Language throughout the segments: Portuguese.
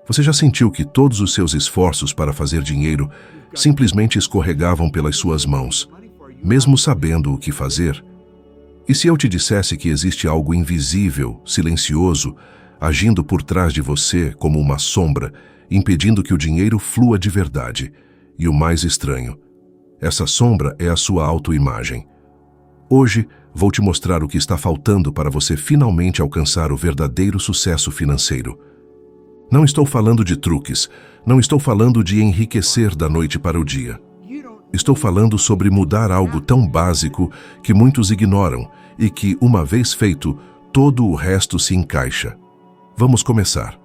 Você já sentiu que todos os seus esforços para fazer dinheiro simplesmente escorregavam pelas suas mãos, mesmo sabendo o que fazer? E se eu te dissesse que existe algo invisível, silencioso, agindo por trás de você como uma sombra, impedindo que o dinheiro flua de verdade? E o mais estranho, essa sombra é a sua autoimagem. Hoje, vou te mostrar o que está faltando para você finalmente alcançar o verdadeiro sucesso financeiro. Não estou falando de truques, não estou falando de enriquecer da noite para o dia. Estou falando sobre mudar algo tão básico que muitos ignoram e que, uma vez feito, todo o resto se encaixa. Vamos começar.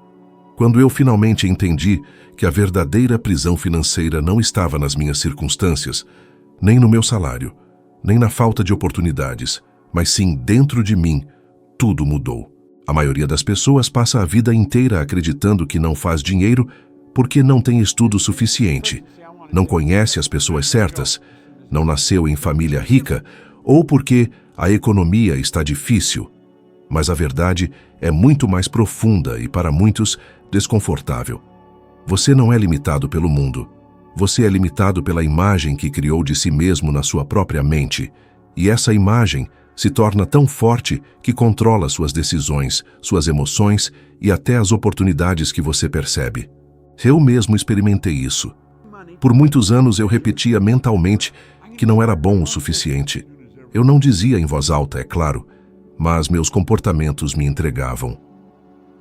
Quando eu finalmente entendi que a verdadeira prisão financeira não estava nas minhas circunstâncias, nem no meu salário, nem na falta de oportunidades, mas sim dentro de mim, tudo mudou. A maioria das pessoas passa a vida inteira acreditando que não faz dinheiro porque não tem estudo suficiente, não conhece as pessoas certas, não nasceu em família rica ou porque a economia está difícil. Mas a verdade é muito mais profunda e, para muitos, desconfortável. Você não é limitado pelo mundo. Você é limitado pela imagem que criou de si mesmo na sua própria mente. E essa imagem se torna tão forte que controla suas decisões, suas emoções e até as oportunidades que você percebe. Eu mesmo experimentei isso. Por muitos anos eu repetia mentalmente que não era bom o suficiente. Eu não dizia em voz alta, é claro, mas meus comportamentos me entregavam.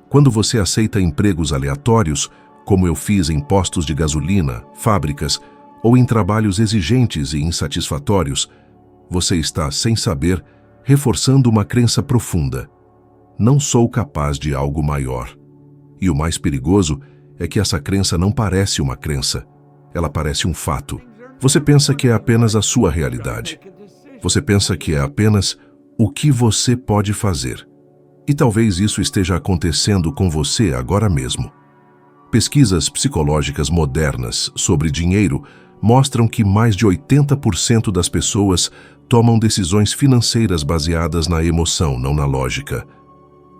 Quando você aceita empregos aleatórios, como eu fiz em postos de gasolina, fábricas ou em trabalhos exigentes e insatisfatórios, você está, sem saber, reforçando uma crença profunda. Não sou capaz de algo maior. E o mais perigoso é que essa crença não parece uma crença. Ela parece um fato. Você pensa que é apenas a sua realidade. Você pensa que é apenas o que você pode fazer. E talvez isso esteja acontecendo com você agora mesmo. Pesquisas psicológicas modernas sobre dinheiro mostram que mais de 80% das pessoas tomam decisões financeiras baseadas na emoção, não na lógica.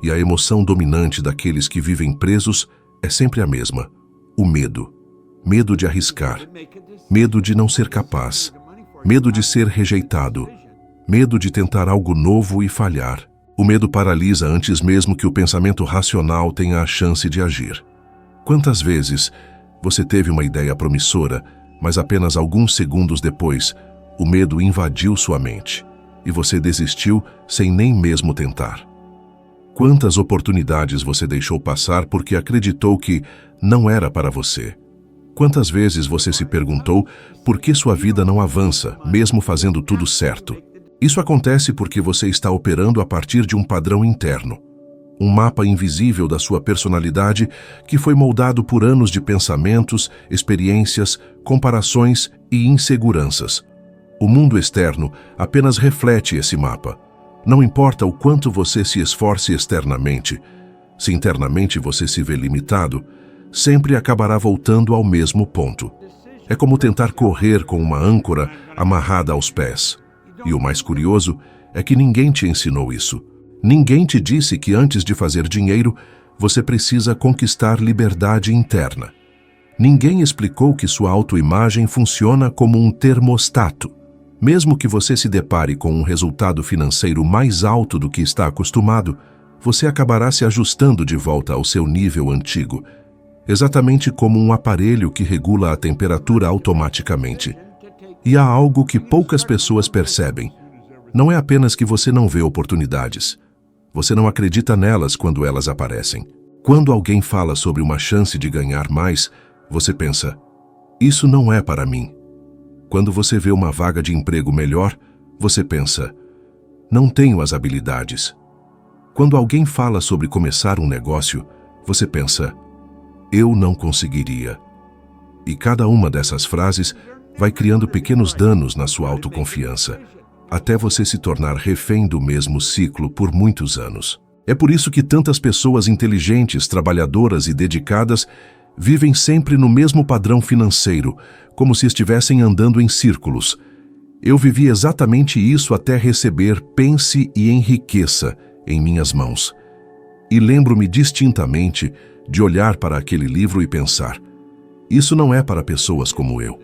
E a emoção dominante daqueles que vivem presos é sempre a mesma: o medo. Medo de arriscar, medo de não ser capaz, medo de ser rejeitado, medo de tentar algo novo e falhar. O medo paralisa antes mesmo que o pensamento racional tenha a chance de agir. Quantas vezes você teve uma ideia promissora, mas apenas alguns segundos depois, o medo invadiu sua mente e você desistiu sem nem mesmo tentar? Quantas oportunidades você deixou passar porque acreditou que não era para você? Quantas vezes você se perguntou por que sua vida não avança, mesmo fazendo tudo certo? Isso acontece porque você está operando a partir de um padrão interno, um mapa invisível da sua personalidade que foi moldado por anos de pensamentos, experiências, comparações e inseguranças. O mundo externo apenas reflete esse mapa. Não importa o quanto você se esforce externamente, se internamente você se vê limitado, sempre acabará voltando ao mesmo ponto. É como tentar correr com uma âncora amarrada aos pés. E o mais curioso é que ninguém te ensinou isso. Ninguém te disse que antes de fazer dinheiro, você precisa conquistar liberdade interna. Ninguém explicou que sua autoimagem funciona como um termostato. Mesmo que você se depare com um resultado financeiro mais alto do que está acostumado, você acabará se ajustando de volta ao seu nível antigo, exatamente como um aparelho que regula a temperatura automaticamente. E há algo que poucas pessoas percebem. Não é apenas que você não vê oportunidades. Você não acredita nelas quando elas aparecem. Quando alguém fala sobre uma chance de ganhar mais, você pensa, isso não é para mim. Quando você vê uma vaga de emprego melhor, você pensa, não tenho as habilidades. Quando alguém fala sobre começar um negócio, você pensa, eu não conseguiria. E cada uma dessas frases vai criando pequenos danos na sua autoconfiança, até você se tornar refém do mesmo ciclo por muitos anos. É por isso que tantas pessoas inteligentes, trabalhadoras e dedicadas vivem sempre no mesmo padrão financeiro, como se estivessem andando em círculos. Eu vivi exatamente isso até receber Pense e Enriqueça em minhas mãos. E lembro-me distintamente de olhar para aquele livro e pensar: isso não é para pessoas como eu.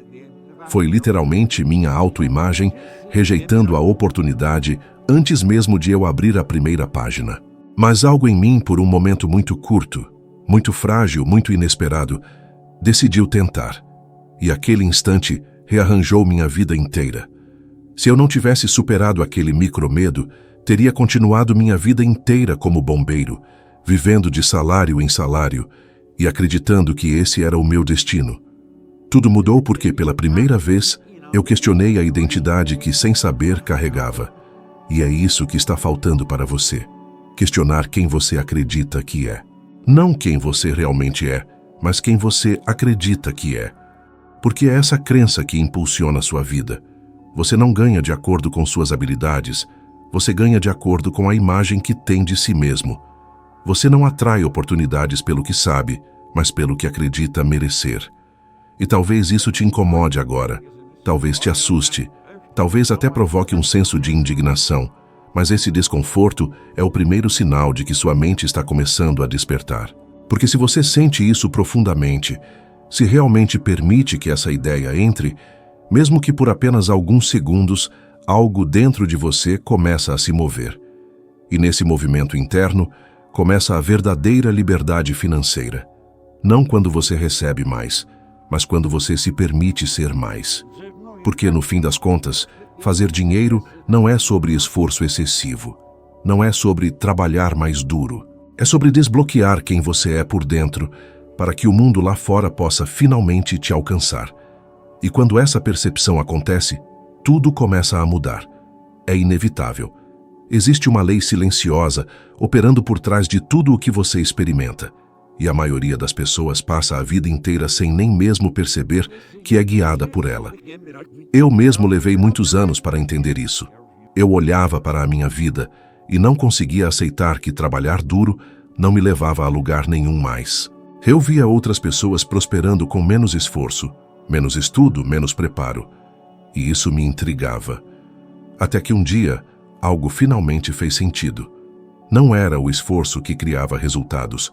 Foi literalmente minha autoimagem rejeitando a oportunidade antes mesmo de eu abrir a primeira página. Mas algo em mim, por um momento muito curto, muito frágil, muito inesperado, decidiu tentar. E aquele instante rearranjou minha vida inteira. Se eu não tivesse superado aquele micromedo, teria continuado minha vida inteira como bombeiro, vivendo de salário em salário e acreditando que esse era o meu destino. Tudo mudou porque, pela primeira vez, eu questionei a identidade que, sem saber, carregava. E é isso que está faltando para você. Questionar quem você acredita que é. Não quem você realmente é, mas quem você acredita que é. Porque é essa crença que impulsiona a sua vida. Você não ganha de acordo com suas habilidades, você ganha de acordo com a imagem que tem de si mesmo. Você não atrai oportunidades pelo que sabe, mas pelo que acredita merecer. E talvez isso te incomode agora, talvez te assuste, talvez até provoque um senso de indignação, mas esse desconforto é o primeiro sinal de que sua mente está começando a despertar. Porque se você sente isso profundamente, se realmente permite que essa ideia entre, mesmo que por apenas alguns segundos, algo dentro de você começa a se mover. E nesse movimento interno, começa a verdadeira liberdade financeira. Não quando você recebe mais, mas quando você se permite ser mais. Porque, no fim das contas, fazer dinheiro não é sobre esforço excessivo. Não é sobre trabalhar mais duro. É sobre desbloquear quem você é por dentro, para que o mundo lá fora possa finalmente te alcançar. E quando essa percepção acontece, tudo começa a mudar. É inevitável. Existe uma lei silenciosa operando por trás de tudo o que você experimenta. E a maioria das pessoas passa a vida inteira sem nem mesmo perceber que é guiada por ela. Eu mesmo levei muitos anos para entender isso. Eu olhava para a minha vida e não conseguia aceitar que trabalhar duro não me levava a lugar nenhum mais. Eu via outras pessoas prosperando com menos esforço, menos estudo, menos preparo. E isso me intrigava. Até que um dia, algo finalmente fez sentido. Não era o esforço que criava resultados,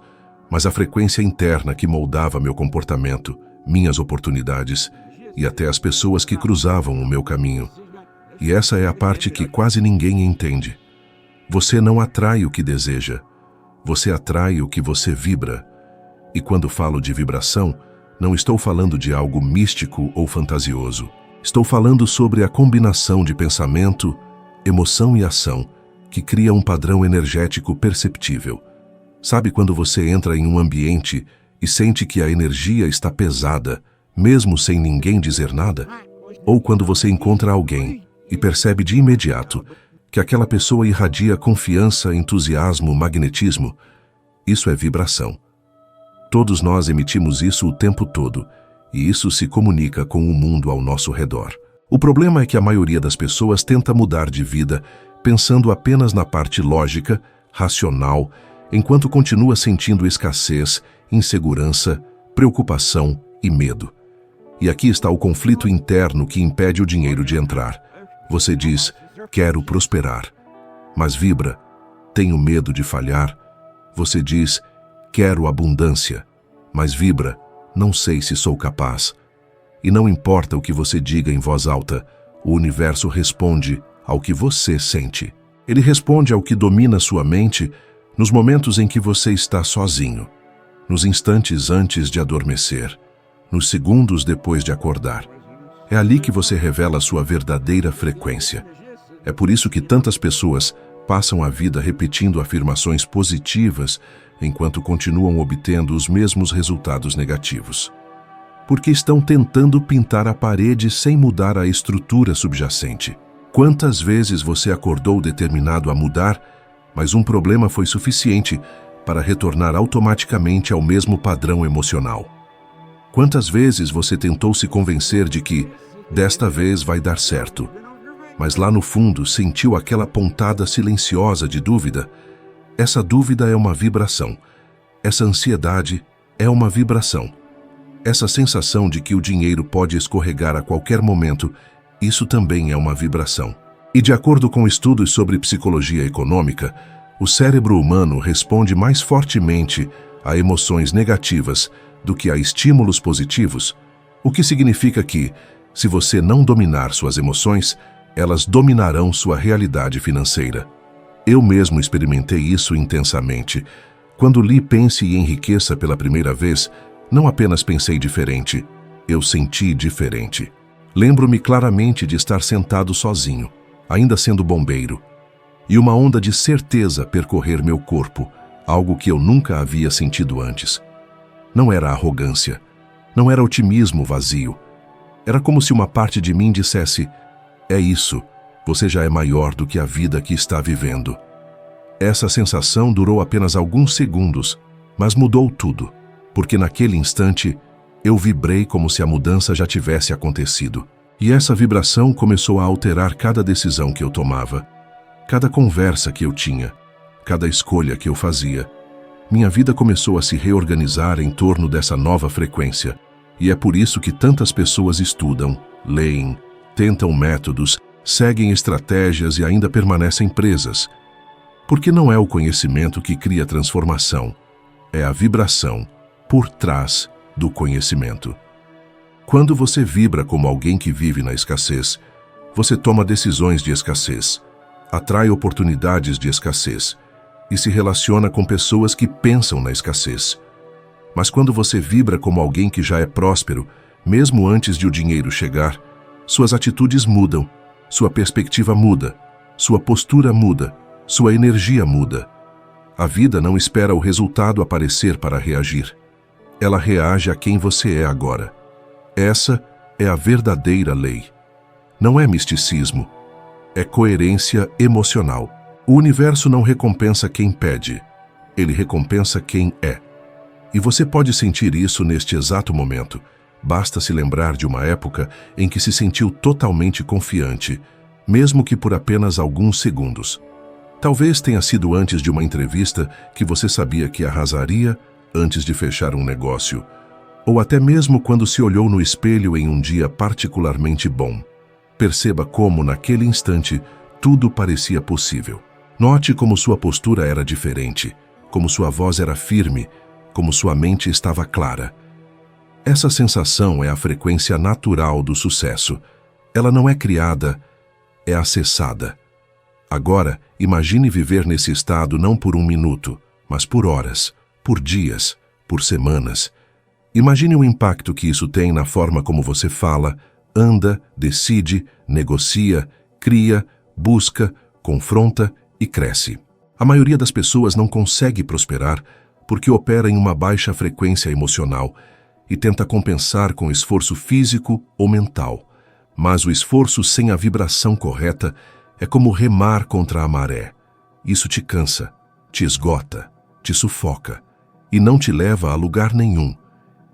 mas a frequência interna que moldava meu comportamento, minhas oportunidades e até as pessoas que cruzavam o meu caminho. E essa é a parte que quase ninguém entende. Você não atrai o que deseja, você atrai o que você vibra. E quando falo de vibração, não estou falando de algo místico ou fantasioso. Estou falando sobre a combinação de pensamento, emoção e ação que cria um padrão energético perceptível. Sabe quando você entra em um ambiente e sente que a energia está pesada, mesmo sem ninguém dizer nada? Ou quando você encontra alguém e percebe de imediato que aquela pessoa irradia confiança, entusiasmo, magnetismo? Isso é vibração. Todos nós emitimos isso o tempo todo, e isso se comunica com o mundo ao nosso redor. O problema é que a maioria das pessoas tenta mudar de vida pensando apenas na parte lógica, racional, enquanto continua sentindo escassez, insegurança, preocupação e medo. E aqui está o conflito interno que impede o dinheiro de entrar. Você diz: quero prosperar, mas vibra: tenho medo de falhar. Você diz: quero abundância, mas vibra: não sei se sou capaz. E não importa o que você diga em voz alta, o universo responde ao que você sente. Ele responde ao que domina sua mente nos momentos em que você está sozinho, nos instantes antes de adormecer, nos segundos depois de acordar. É ali que você revela sua verdadeira frequência. É por isso que tantas pessoas passam a vida repetindo afirmações positivas enquanto continuam obtendo os mesmos resultados negativos. Porque estão tentando pintar a parede sem mudar a estrutura subjacente. Quantas vezes você acordou determinado a mudar, mas um problema foi suficiente para retornar automaticamente ao mesmo padrão emocional? Quantas vezes você tentou se convencer de que desta vez vai dar certo, mas lá no fundo sentiu aquela pontada silenciosa de dúvida? Essa dúvida é uma vibração. Essa ansiedade é uma vibração. Essa sensação de que o dinheiro pode escorregar a qualquer momento, isso também é uma vibração. E de acordo com estudos sobre psicologia econômica, o cérebro humano responde mais fortemente a emoções negativas do que a estímulos positivos, o que significa que, se você não dominar suas emoções, elas dominarão sua realidade financeira. Eu mesmo experimentei isso intensamente. Quando li Pense e Enriqueça pela primeira vez, não apenas pensei diferente, eu senti diferente. Lembro-me claramente de estar sentado sozinho, ainda sendo bombeiro, e uma onda de certeza percorrer meu corpo, algo que eu nunca havia sentido antes. Não era arrogância, não era otimismo vazio. Era como se uma parte de mim dissesse: é isso, você já é maior do que a vida que está vivendo. Essa sensação durou apenas alguns segundos, mas mudou tudo, porque naquele instante eu vibrei como se a mudança já tivesse acontecido. E essa vibração começou a alterar cada decisão que eu tomava, cada conversa que eu tinha, cada escolha que eu fazia. Minha vida começou a se reorganizar em torno dessa nova frequência. E é por isso que tantas pessoas estudam, leem, tentam métodos, seguem estratégias e ainda permanecem presas. Porque não é o conhecimento que cria transformação, é a vibração por trás do conhecimento. Quando você vibra como alguém que vive na escassez, você toma decisões de escassez, atrai oportunidades de escassez e se relaciona com pessoas que pensam na escassez. Mas quando você vibra como alguém que já é próspero, mesmo antes de o dinheiro chegar, suas atitudes mudam, sua perspectiva muda, sua postura muda, sua energia muda. A vida não espera o resultado aparecer para reagir. Ela reage a quem você é agora. Essa é a verdadeira lei. Não é misticismo, é coerência emocional. O universo não recompensa quem pede, ele recompensa quem é. E você pode sentir isso neste exato momento. Basta se lembrar de uma época em que se sentiu totalmente confiante, mesmo que por apenas alguns segundos. Talvez tenha sido antes de uma entrevista que você sabia que arrasaria antes de fechar um negócio, ou até mesmo quando se olhou no espelho em um dia particularmente bom. Perceba como, naquele instante, tudo parecia possível. Note como sua postura era diferente, como sua voz era firme, como sua mente estava clara. Essa sensação é a frequência natural do sucesso. Ela não é criada, é acessada. Agora, imagine viver nesse estado não por um minuto, mas por horas, por dias, por semanas. Imagine o impacto que isso tem na forma como você fala, anda, decide, negocia, cria, busca, confronta e cresce. A maioria das pessoas não consegue prosperar porque opera em uma baixa frequência emocional e tenta compensar com esforço físico ou mental. Mas o esforço sem a vibração correta é como remar contra a maré. Isso te cansa, te esgota, te sufoca e não te leva a lugar nenhum.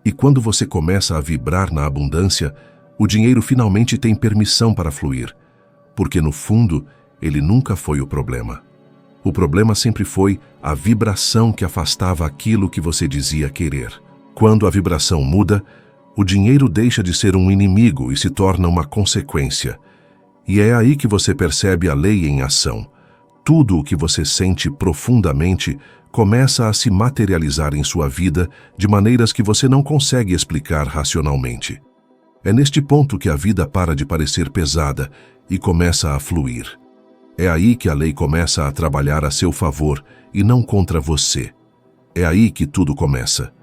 E quando você começa a vibrar na abundância, o dinheiro finalmente tem permissão para fluir, porque no fundo ele nunca foi o problema. O problema sempre foi a vibração que afastava aquilo que você dizia querer. Quando a vibração muda, o dinheiro deixa de ser um inimigo e se torna uma consequência. E é aí que você percebe a lei em ação. Tudo o que você sente profundamente começa a se materializar em sua vida de maneiras que você não consegue explicar racionalmente. É neste ponto que a vida para de parecer pesada e começa a fluir. É aí que a lei começa a trabalhar a seu favor e não contra você. É aí que tudo começa.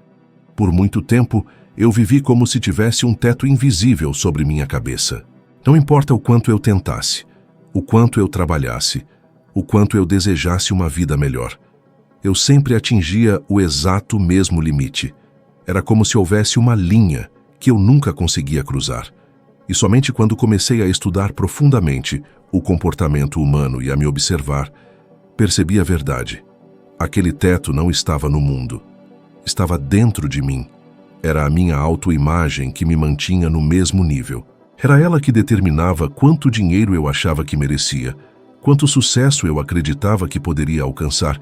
Por muito tempo, eu vivi como se tivesse um teto invisível sobre minha cabeça. Não importa o quanto eu tentasse, o quanto eu trabalhasse, o quanto eu desejasse uma vida melhor. Eu sempre atingia o exato mesmo limite. Era como se houvesse uma linha que eu nunca conseguia cruzar. E somente quando comecei a estudar profundamente o comportamento humano e a me observar, percebi a verdade. Aquele teto não estava no mundo. Estava dentro de mim. Era a minha autoimagem que me mantinha no mesmo nível. Era ela que determinava quanto dinheiro eu achava que merecia, quanto sucesso eu acreditava que poderia alcançar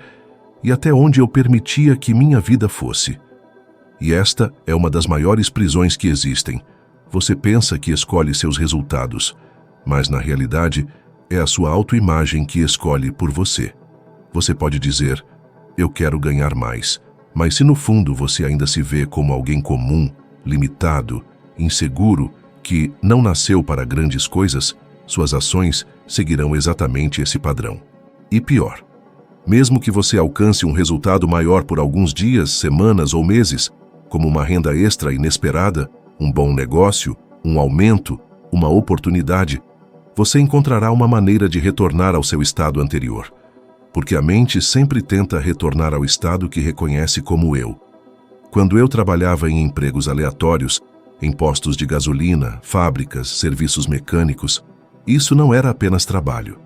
e até onde eu permitia que minha vida fosse. E esta é uma das maiores prisões que existem. Você pensa que escolhe seus resultados, mas na realidade é a sua autoimagem que escolhe por você. Você pode dizer: eu quero ganhar mais, Mas se no fundo você ainda se vê como alguém comum, limitado, inseguro, que não nasceu para grandes coisas, suas ações seguirão exatamente esse padrão. E pior, mesmo que você alcance um resultado maior por alguns dias, semanas ou meses, como uma renda extra inesperada, um bom negócio, um aumento, uma oportunidade, você encontrará uma maneira de retornar ao seu estado anterior. Porque a mente sempre tenta retornar ao estado que reconhece como eu. Quando eu trabalhava em empregos aleatórios, em postos de gasolina, fábricas, serviços mecânicos, isso não era apenas trabalho.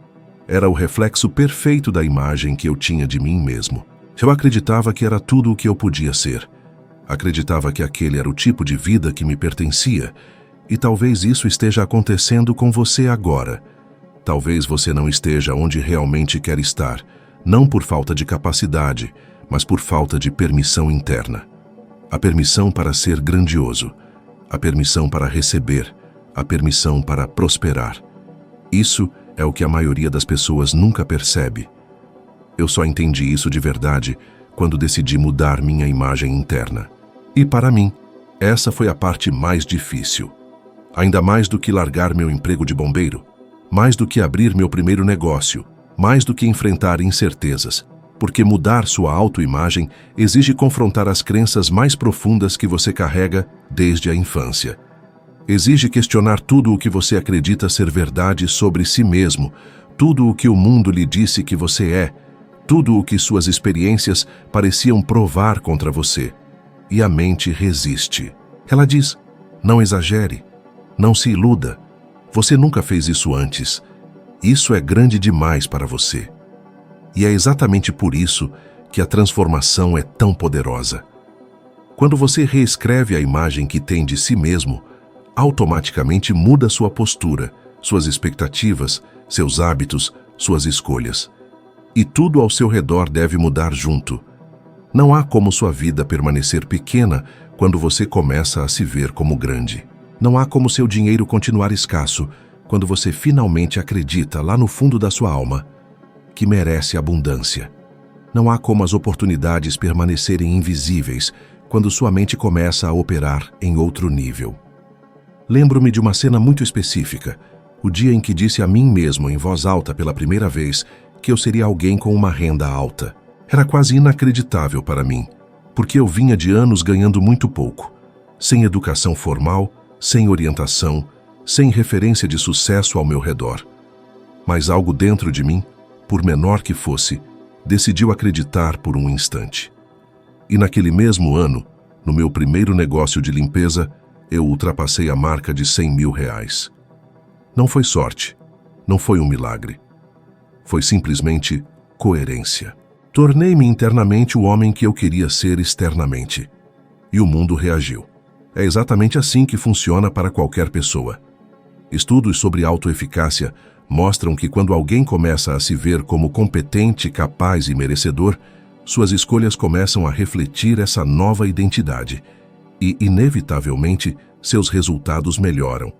Era o reflexo perfeito da imagem que eu tinha de mim mesmo. Eu acreditava que era tudo o que eu podia ser. Acreditava que aquele era o tipo de vida que me pertencia. E talvez isso esteja acontecendo com você agora. Talvez você não esteja onde realmente quer estar, não por falta de capacidade, mas por falta de permissão interna. A permissão para ser grandioso, a permissão para receber, a permissão para prosperar. Isso é o que a maioria das pessoas nunca percebe. Eu só entendi isso de verdade quando decidi mudar minha imagem interna. E para mim, essa foi a parte mais difícil. Ainda mais do que largar meu emprego de bombeiro, mais do que abrir meu primeiro negócio, mais do que enfrentar incertezas, porque mudar sua autoimagem exige confrontar as crenças mais profundas que você carrega desde a infância. Exige questionar tudo o que você acredita ser verdade sobre si mesmo, tudo o que o mundo lhe disse que você é, tudo o que suas experiências pareciam provar contra você. E a mente resiste. Ela diz: não exagere, não se iluda, você nunca fez isso antes. Isso é grande demais para você. E é exatamente por isso que a transformação é tão poderosa. Quando você reescreve a imagem que tem de si mesmo, automaticamente muda sua postura, suas expectativas, seus hábitos, suas escolhas. E tudo ao seu redor deve mudar junto. Não há como sua vida permanecer pequena quando você começa a se ver como grande. Não há como seu dinheiro continuar escasso quando você finalmente acredita lá no fundo da sua alma que merece abundância. Não há como as oportunidades permanecerem invisíveis quando sua mente começa a operar em outro nível. Lembro-me de uma cena muito específica, o dia em que disse a mim mesmo em voz alta pela primeira vez que eu seria alguém com uma renda alta. Era quase inacreditável para mim, porque eu vinha de anos ganhando muito pouco, sem educação formal, sem orientação, sem referência de sucesso ao meu redor. Mas algo dentro de mim, por menor que fosse, decidiu acreditar por um instante. E naquele mesmo ano, no meu primeiro negócio de limpeza, eu ultrapassei a marca de R$100 mil. Não foi sorte, não foi um milagre. Foi simplesmente coerência. Tornei-me internamente o homem que eu queria ser externamente. E o mundo reagiu. É exatamente assim que funciona para qualquer pessoa. Estudos sobre autoeficácia mostram que quando alguém começa a se ver como competente, capaz e merecedor, suas escolhas começam a refletir essa nova identidade e, inevitavelmente, seus resultados melhoram.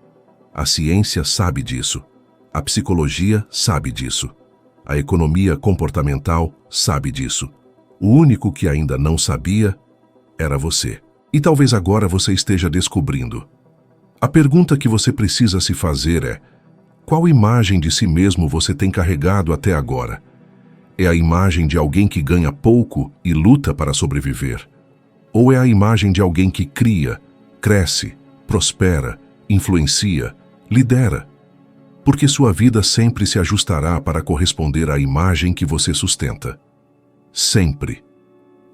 A ciência sabe disso. A psicologia sabe disso. A economia comportamental sabe disso. O único que ainda não sabia era você. E talvez agora você esteja descobrindo. A pergunta que você precisa se fazer é: qual imagem de si mesmo você tem carregado até agora? É a imagem de alguém que ganha pouco e luta para sobreviver? Ou é a imagem de alguém que cria, cresce, prospera, influencia, lidera? Porque sua vida sempre se ajustará para corresponder à imagem que você sustenta. Sempre.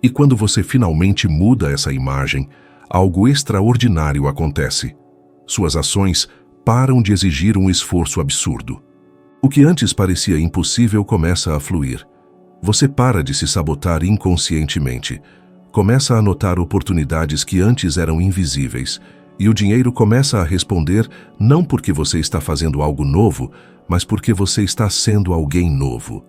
E quando você finalmente muda essa imagem, algo extraordinário acontece. Suas ações param de exigir um esforço absurdo. O que antes parecia impossível começa a fluir. Você para de se sabotar inconscientemente. Começa a notar oportunidades que antes eram invisíveis. E o dinheiro começa a responder não porque você está fazendo algo novo, mas porque você está sendo alguém novo.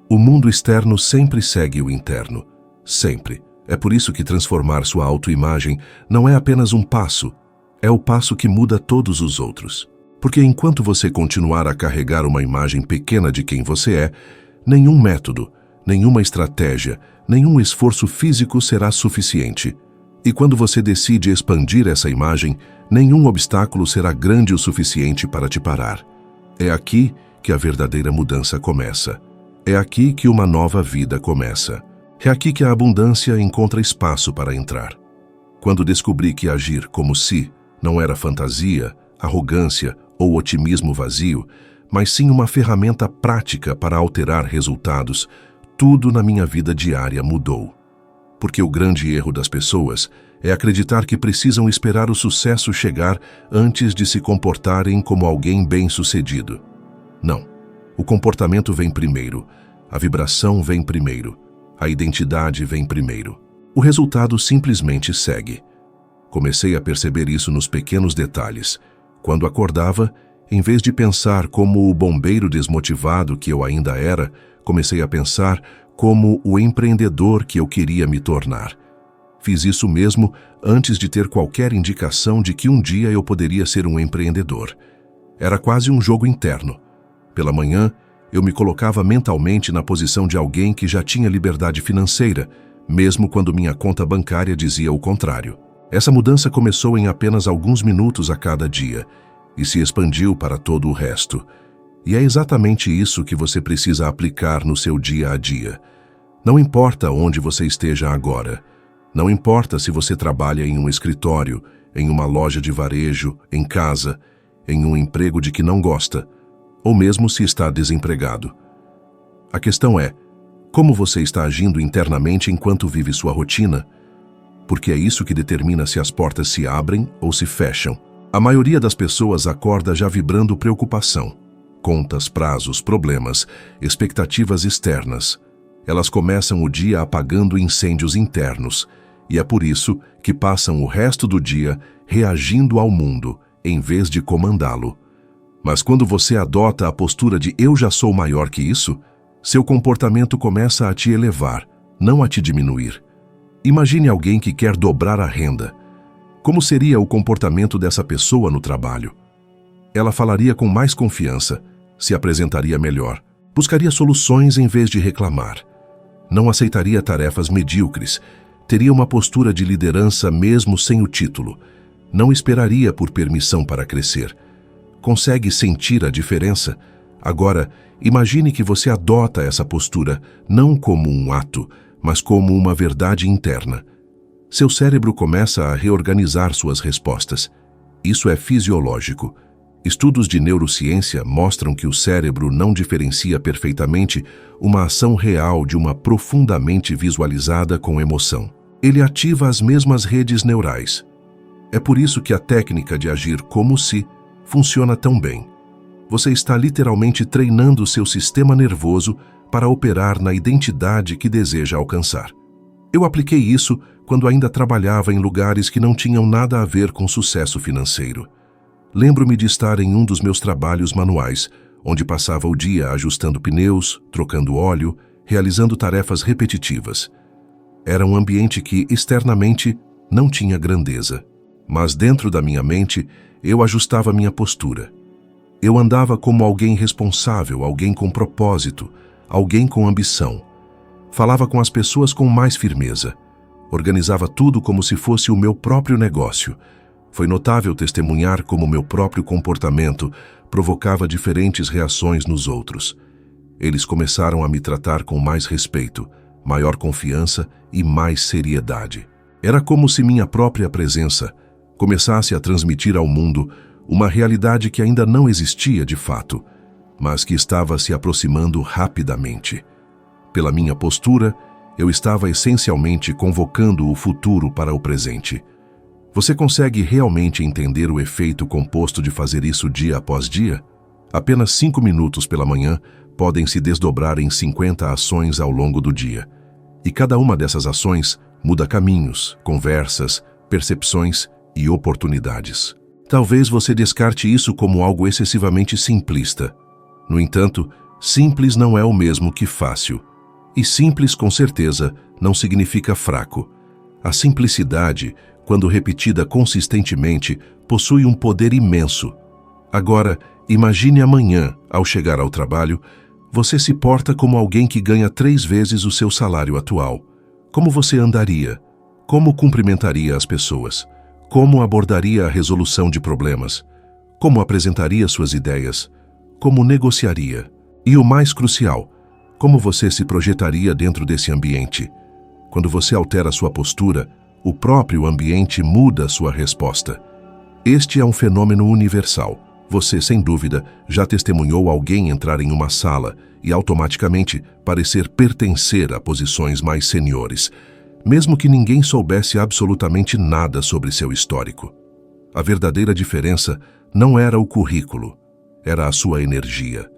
O mundo externo sempre segue o interno. Sempre. É por isso que transformar sua autoimagem não é apenas um passo, é o passo que muda todos os outros. Porque enquanto você continuar a carregar uma imagem pequena de quem você é, nenhum método, nenhuma estratégia, nenhum esforço físico será suficiente. E quando você decide expandir essa imagem, nenhum obstáculo será grande o suficiente para te parar. É aqui que a verdadeira mudança começa. É aqui que uma nova vida começa. É aqui que a abundância encontra espaço para entrar. Quando descobri que agir como se não era fantasia, arrogância ou otimismo vazio, mas sim uma ferramenta prática para alterar resultados, tudo na minha vida diária mudou. Porque o grande erro das pessoas é acreditar que precisam esperar o sucesso chegar antes de se comportarem como alguém bem-sucedido. Não. O comportamento vem primeiro, a vibração vem primeiro, a identidade vem primeiro. O resultado simplesmente segue. Comecei a perceber isso nos pequenos detalhes. Quando acordava, em vez de pensar como o bombeiro desmotivado que eu ainda era, comecei a pensar como o empreendedor que eu queria me tornar. Fiz isso mesmo antes de ter qualquer indicação de que um dia eu poderia ser um empreendedor. Era quase um jogo interno. Pela manhã, eu me colocava mentalmente na posição de alguém que já tinha liberdade financeira, mesmo quando minha conta bancária dizia o contrário. Essa mudança começou em apenas alguns minutos a cada dia e se expandiu para todo o resto. E é exatamente isso que você precisa aplicar no seu dia a dia. Não importa onde você esteja agora. Não importa se você trabalha em um escritório, em uma loja de varejo, em casa, em um emprego de que não gosta, ou mesmo se está desempregado. A questão é, como você está agindo internamente enquanto vive sua rotina? Porque é isso que determina se as portas se abrem ou se fecham. A maioria das pessoas acorda já vibrando preocupação. Contas, prazos, problemas, expectativas externas. Elas começam o dia apagando incêndios internos, e é por isso que passam o resto do dia reagindo ao mundo, em vez de comandá-lo. Mas quando você adota a postura de eu já sou maior que isso, seu comportamento começa a te elevar, não a te diminuir. Imagine alguém que quer dobrar a renda. Como seria o comportamento dessa pessoa no trabalho? Ela falaria com mais confiança, se apresentaria melhor, buscaria soluções em vez de reclamar. Não aceitaria tarefas medíocres, teria uma postura de liderança mesmo sem o título. Não esperaria por permissão para crescer. Consegue sentir a diferença? Agora, imagine que você adota essa postura não como um ato, mas como uma verdade interna. Seu cérebro começa a reorganizar suas respostas. Isso é fisiológico. Estudos de neurociência mostram que o cérebro não diferencia perfeitamente uma ação real de uma profundamente visualizada com emoção. Ele ativa as mesmas redes neurais. É por isso que a técnica de agir como se funciona tão bem. Você está literalmente treinando seu sistema nervoso para operar na identidade que deseja alcançar. Eu apliquei isso quando ainda trabalhava em lugares que não tinham nada a ver com sucesso financeiro. Lembro-me de estar em um dos meus trabalhos manuais, onde passava o dia ajustando pneus, trocando óleo, realizando tarefas repetitivas. Era um ambiente que, externamente, não tinha grandeza. Mas dentro da minha mente, eu ajustava minha postura. Eu andava como alguém responsável, alguém com propósito, alguém com ambição. Falava com as pessoas com mais firmeza. Organizava tudo como se fosse o meu próprio negócio. Foi notável testemunhar como meu próprio comportamento provocava diferentes reações nos outros. Eles começaram a me tratar com mais respeito, maior confiança e mais seriedade. Era como se minha própria presença começasse a transmitir ao mundo uma realidade que ainda não existia de fato, mas que estava se aproximando rapidamente. Pela minha postura, eu estava essencialmente convocando o futuro para o presente. Você consegue realmente entender o efeito composto de fazer isso dia após dia? Apenas 5 minutos pela manhã podem se desdobrar em 50 ações ao longo do dia. E cada uma dessas ações muda caminhos, conversas, percepções e oportunidades. Talvez você descarte isso como algo excessivamente simplista. No entanto, simples não é o mesmo que fácil. E simples, com certeza, não significa fraco. A simplicidade, quando repetida consistentemente, possui um poder imenso. Agora, imagine amanhã, ao chegar ao trabalho, você se porta como alguém que ganha 3 vezes o seu salário atual. Como você andaria? Como cumprimentaria as pessoas? Como abordaria a resolução de problemas? Como apresentaria suas ideias? Como negociaria? E o mais crucial, como você se projetaria dentro desse ambiente? Quando você altera sua postura, o próprio ambiente muda sua resposta. Este é um fenômeno universal. Você, sem dúvida, já testemunhou alguém entrar em uma sala e automaticamente parecer pertencer a posições mais seniores, mesmo que ninguém soubesse absolutamente nada sobre seu histórico. A verdadeira diferença não era o currículo, era a sua energia,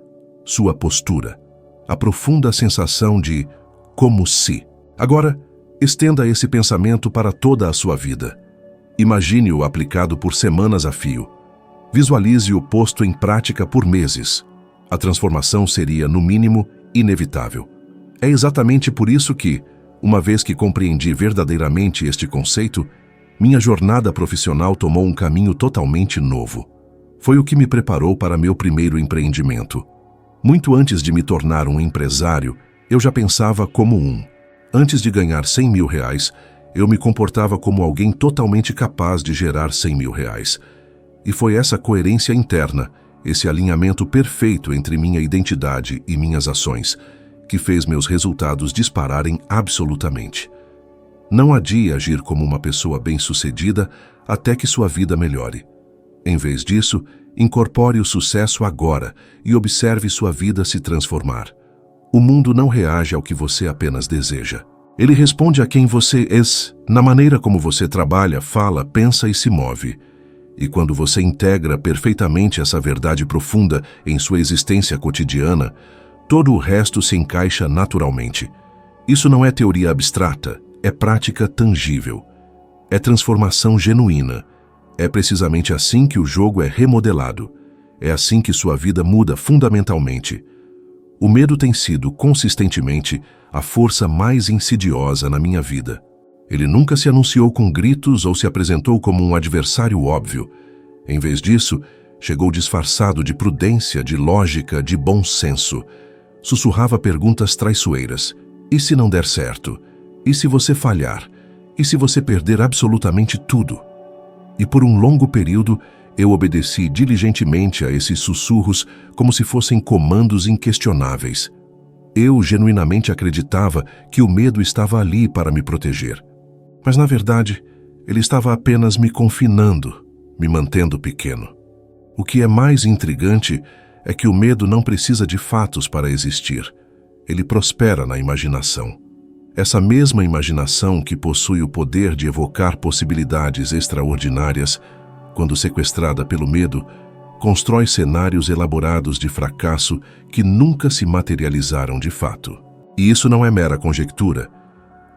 sua postura, a profunda sensação de como se. Agora, estenda esse pensamento para toda a sua vida. Imagine-o aplicado por semanas a fio. Visualize-o posto em prática por meses. A transformação seria, no mínimo, inevitável. É exatamente por isso que, uma vez que compreendi verdadeiramente este conceito, minha jornada profissional tomou um caminho totalmente novo. Foi o que me preparou para meu primeiro empreendimento. Muito antes de me tornar um empresário, eu já pensava como um. Antes de ganhar R$100 mil, eu me comportava como alguém totalmente capaz de gerar R$100 mil. E foi essa coerência interna, esse alinhamento perfeito entre minha identidade e minhas ações, que fez meus resultados dispararem absolutamente. Não adie agir como uma pessoa bem-sucedida até que sua vida melhore. Em vez disso, incorpore o sucesso agora e observe sua vida se transformar. O mundo não reage ao que você apenas deseja. Ele responde a quem você é, na maneira como você trabalha, fala, pensa e se move. E quando você integra perfeitamente essa verdade profunda em sua existência cotidiana, todo o resto se encaixa naturalmente. Isso não é teoria abstrata, é prática tangível. É transformação genuína. É precisamente assim que o jogo é remodelado. É assim que sua vida muda fundamentalmente. O medo tem sido, consistentemente, a força mais insidiosa na minha vida. Ele nunca se anunciou com gritos ou se apresentou como um adversário óbvio. Em vez disso, chegou disfarçado de prudência, de lógica, de bom senso. Sussurrava perguntas traiçoeiras. E se não der certo? E se você falhar? E se você perder absolutamente tudo? E por um longo período, eu obedeci diligentemente a esses sussurros como se fossem comandos inquestionáveis. Eu genuinamente acreditava que o medo estava ali para me proteger. Mas, na verdade, ele estava apenas me confinando, me mantendo pequeno. O que é mais intrigante é que o medo não precisa de fatos para existir. Ele prospera na imaginação. Essa mesma imaginação que possui o poder de evocar possibilidades extraordinárias, quando sequestrada pelo medo, constrói cenários elaborados de fracasso que nunca se materializaram de fato. E isso não é mera conjectura.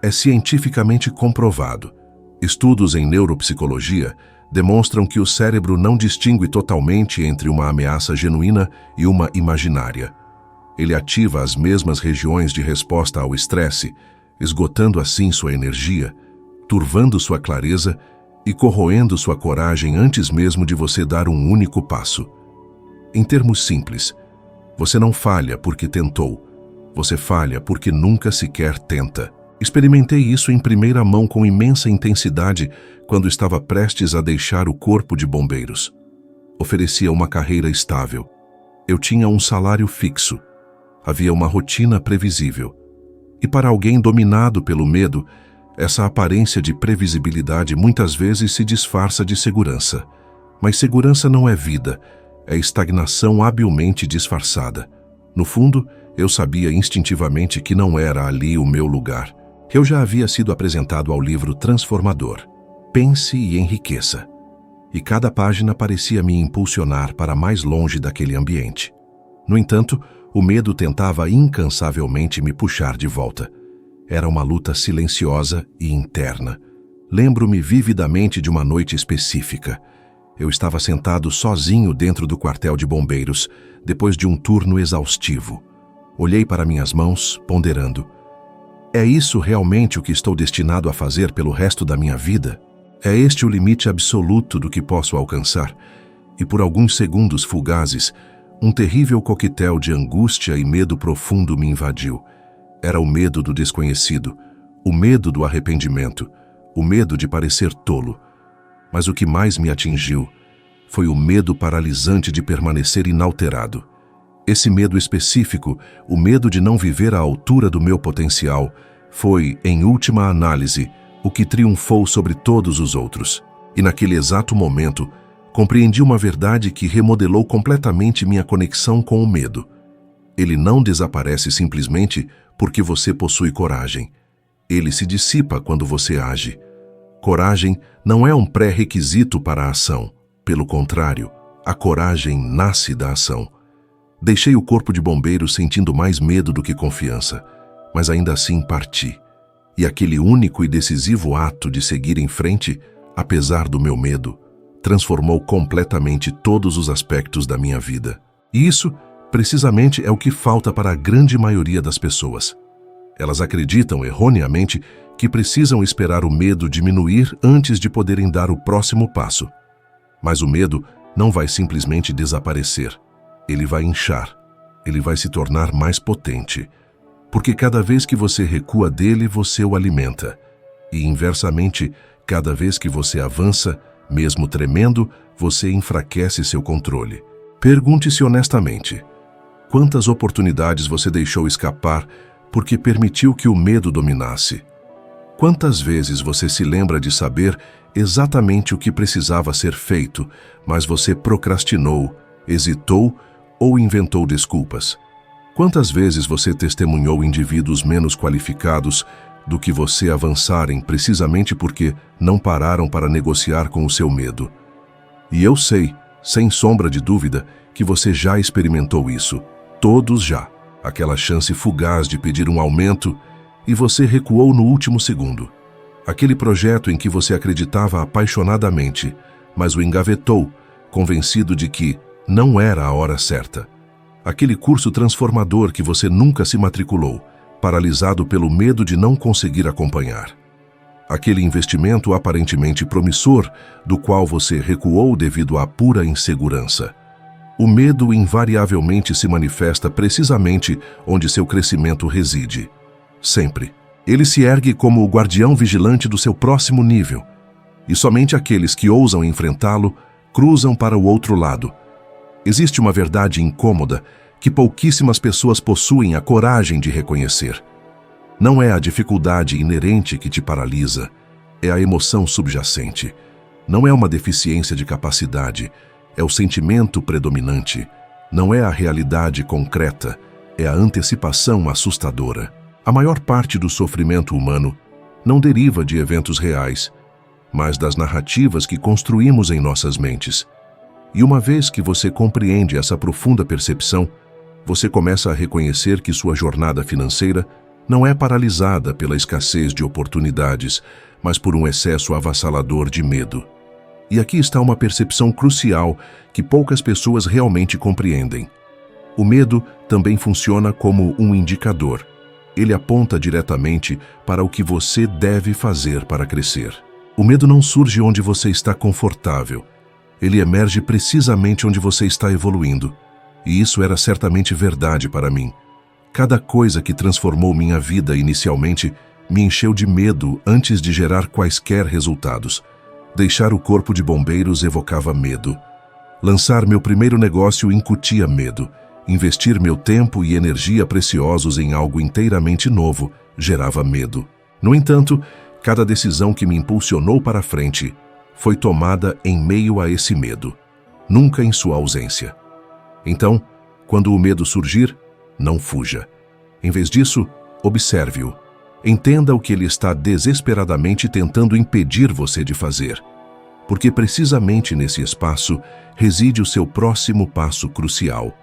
É cientificamente comprovado. Estudos em neuropsicologia demonstram que o cérebro não distingue totalmente entre uma ameaça genuína e uma imaginária. Ele ativa as mesmas regiões de resposta ao estresse, esgotando assim sua energia, turvando sua clareza e corroendo sua coragem antes mesmo de você dar um único passo. Em termos simples, você não falha porque tentou, você falha porque nunca sequer tenta. Experimentei isso em primeira mão com imensa intensidade quando estava prestes a deixar o corpo de bombeiros. Oferecia uma carreira estável. Eu tinha um salário fixo. Havia uma rotina previsível. E para alguém dominado pelo medo, essa aparência de previsibilidade muitas vezes se disfarça de segurança. Mas segurança não é vida, é estagnação habilmente disfarçada. No fundo, eu sabia instintivamente que não era ali o meu lugar. Eu já havia sido apresentado ao livro transformador, Pense e Enriqueça. E cada página parecia me impulsionar para mais longe daquele ambiente. No entanto, o medo tentava incansavelmente me puxar de volta. Era uma luta silenciosa e interna. Lembro-me vividamente de uma noite específica. Eu estava sentado sozinho dentro do quartel de bombeiros, depois de um turno exaustivo. Olhei para minhas mãos, ponderando. É isso realmente o que estou destinado a fazer pelo resto da minha vida? É este o limite absoluto do que posso alcançar? E por alguns segundos fugazes, um terrível coquetel de angústia e medo profundo me invadiu. Era o medo do desconhecido, O medo do arrependimento, o medo de parecer tolo. Mas o que mais me atingiu foi o medo paralisante de permanecer inalterado. Esse medo específico, o medo de não viver à altura do meu potencial, foi, em última análise, o que triunfou sobre todos os outros. E naquele exato momento, compreendi uma verdade que remodelou completamente minha conexão com o medo. Ele não desaparece simplesmente porque você possui coragem. Ele se dissipa quando você age. Coragem não é um pré-requisito para a ação. Pelo contrário, a coragem nasce da ação. Deixei o corpo de bombeiro sentindo mais medo do que confiança, mas ainda assim parti. E aquele único e decisivo ato de seguir em frente, apesar do meu medo, transformou completamente todos os aspectos da minha vida. E isso, precisamente, é o que falta para a grande maioria das pessoas. Elas acreditam erroneamente que precisam esperar o medo diminuir antes de poderem dar o próximo passo. Mas o medo não vai simplesmente desaparecer. Ele vai inchar. Ele vai se tornar mais potente. Porque cada vez que você recua dele, você o alimenta. E, inversamente, cada vez que você avança, mesmo tremendo, você enfraquece seu controle. Pergunte-se honestamente: quantas oportunidades você deixou escapar porque permitiu que o medo dominasse? Quantas vezes você se lembra de saber exatamente o que precisava ser feito, mas você procrastinou, hesitou ou inventou desculpas? Quantas vezes você testemunhou indivíduos menos qualificados do que você avançarem precisamente porque não pararam para negociar com o seu medo? E eu sei, sem sombra de dúvida, que você já experimentou isso. Todos já. Aquela chance fugaz de pedir um aumento e você recuou no último segundo. Aquele projeto em que você acreditava apaixonadamente, mas o engavetou, convencido de que não era a hora certa. Aquele curso transformador que você nunca se matriculou, paralisado pelo medo de não conseguir acompanhar. Aquele investimento aparentemente promissor, do qual você recuou devido à pura insegurança. O medo invariavelmente se manifesta precisamente onde seu crescimento reside. Sempre. Ele se ergue como o guardião vigilante do seu próximo nível. E somente aqueles que ousam enfrentá-lo cruzam para o outro lado. Existe uma verdade incômoda que pouquíssimas pessoas possuem a coragem de reconhecer. Não é a dificuldade inerente que te paralisa, é a emoção subjacente. Não é uma deficiência de capacidade, é o sentimento predominante. Não é a realidade concreta, é a antecipação assustadora. A maior parte do sofrimento humano não deriva de eventos reais, mas das narrativas que construímos em nossas mentes. E uma vez que você compreende essa profunda percepção, você começa a reconhecer que sua jornada financeira não é paralisada pela escassez de oportunidades, mas por um excesso avassalador de medo. E aqui está uma percepção crucial que poucas pessoas realmente compreendem. O medo também funciona como um indicador. Ele aponta diretamente para o que você deve fazer para crescer. O medo não surge onde você está confortável. Ele emerge precisamente onde você está evoluindo. E isso era certamente verdade para mim. Cada coisa que transformou minha vida inicialmente me encheu de medo antes de gerar quaisquer resultados. Deixar o corpo de bombeiros evocava medo. Lançar meu primeiro negócio incutia medo. Investir meu tempo e energia preciosos em algo inteiramente novo gerava medo. No entanto, cada decisão que me impulsionou para frente foi tomada em meio a esse medo, nunca em sua ausência. Então, quando o medo surgir, não fuja. Em vez disso, observe-o. Entenda o que ele está desesperadamente tentando impedir você de fazer. Porque precisamente nesse espaço reside o seu próximo passo crucial.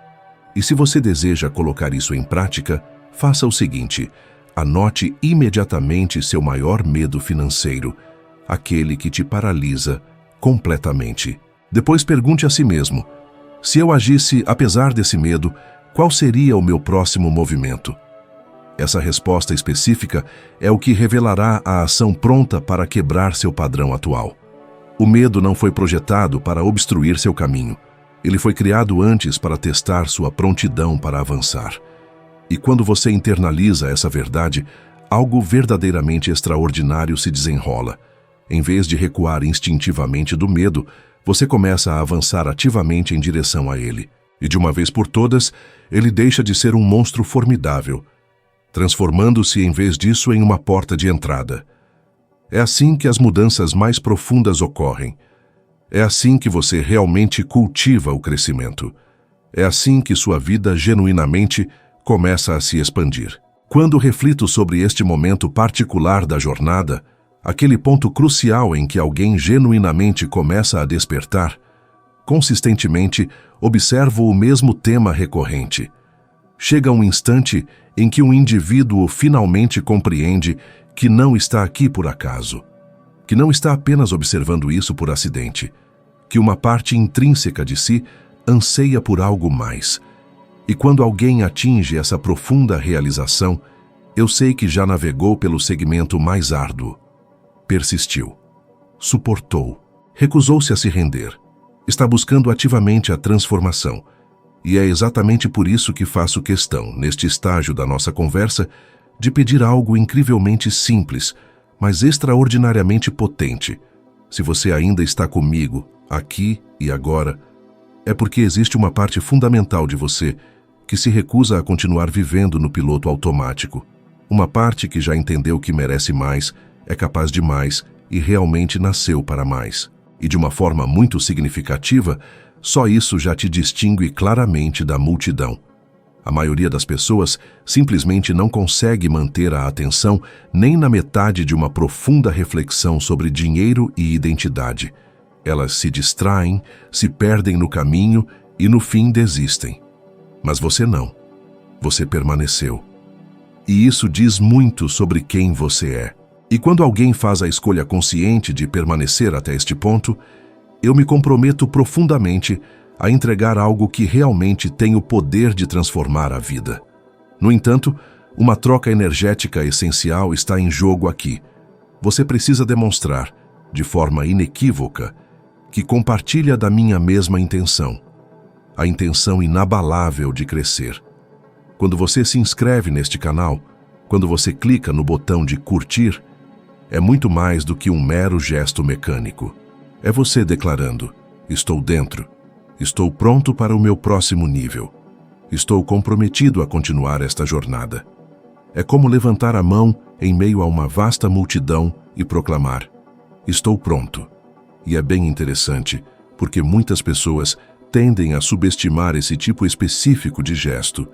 E se você deseja colocar isso em prática, faça o seguinte: anote imediatamente seu maior medo financeiro, aquele que te paralisa completamente. Depois pergunte a si mesmo: se eu agisse apesar desse medo, qual seria o meu próximo movimento? Essa resposta específica é o que revelará a ação pronta para quebrar seu padrão atual. O medo não foi projetado para obstruir seu caminho. Ele foi criado antes para testar sua prontidão para avançar. E quando você internaliza essa verdade, algo verdadeiramente extraordinário se desenrola. Em vez de recuar instintivamente do medo, você começa a avançar ativamente em direção a ele. E de uma vez por todas, ele deixa de ser um monstro formidável, transformando-se em vez disso em uma porta de entrada. É assim que as mudanças mais profundas ocorrem. É assim que você realmente cultiva o crescimento. É assim que sua vida genuinamente começa a se expandir. Quando reflito sobre este momento particular da jornada, aquele ponto crucial em que alguém genuinamente começa a despertar, consistentemente observo o mesmo tema recorrente. Chega um instante em que um indivíduo finalmente compreende que não está aqui por acaso, que não está apenas observando isso por acidente, que uma parte intrínseca de si anseia por algo mais. E quando alguém atinge essa profunda realização, eu sei que já navegou pelo segmento mais árduo. Persistiu, suportou, recusou-se a se render. Está buscando ativamente a transformação. E é exatamente por isso que faço questão, neste estágio da nossa conversa, de pedir algo incrivelmente simples, mas extraordinariamente potente. Se você ainda está comigo, aqui e agora, é porque existe uma parte fundamental de você que se recusa a continuar vivendo no piloto automático. Uma parte que já entendeu que merece mais, é capaz de mais e realmente nasceu para mais. E de uma forma muito significativa, só isso já te distingue claramente da multidão. A maioria das pessoas simplesmente não consegue manter a atenção nem na metade de uma profunda reflexão sobre dinheiro e identidade. Elas se distraem, se perdem no caminho e no fim desistem. Mas você não. Você permaneceu. E isso diz muito sobre quem você é. E quando alguém faz a escolha consciente de permanecer até este ponto, eu me comprometo profundamente a entregar algo que realmente tem o poder de transformar a vida. No entanto, uma troca energética essencial está em jogo aqui. Você precisa demonstrar, de forma inequívoca, que compartilha da minha mesma intenção, a intenção inabalável de crescer. Quando você se inscreve neste canal, quando você clica no botão de curtir, é muito mais do que um mero gesto mecânico. É você declarando: estou dentro, estou pronto para o meu próximo nível, estou comprometido a continuar esta jornada. É como levantar a mão em meio a uma vasta multidão e proclamar: estou pronto. E é bem interessante, porque muitas pessoas tendem a subestimar esse tipo específico de gesto,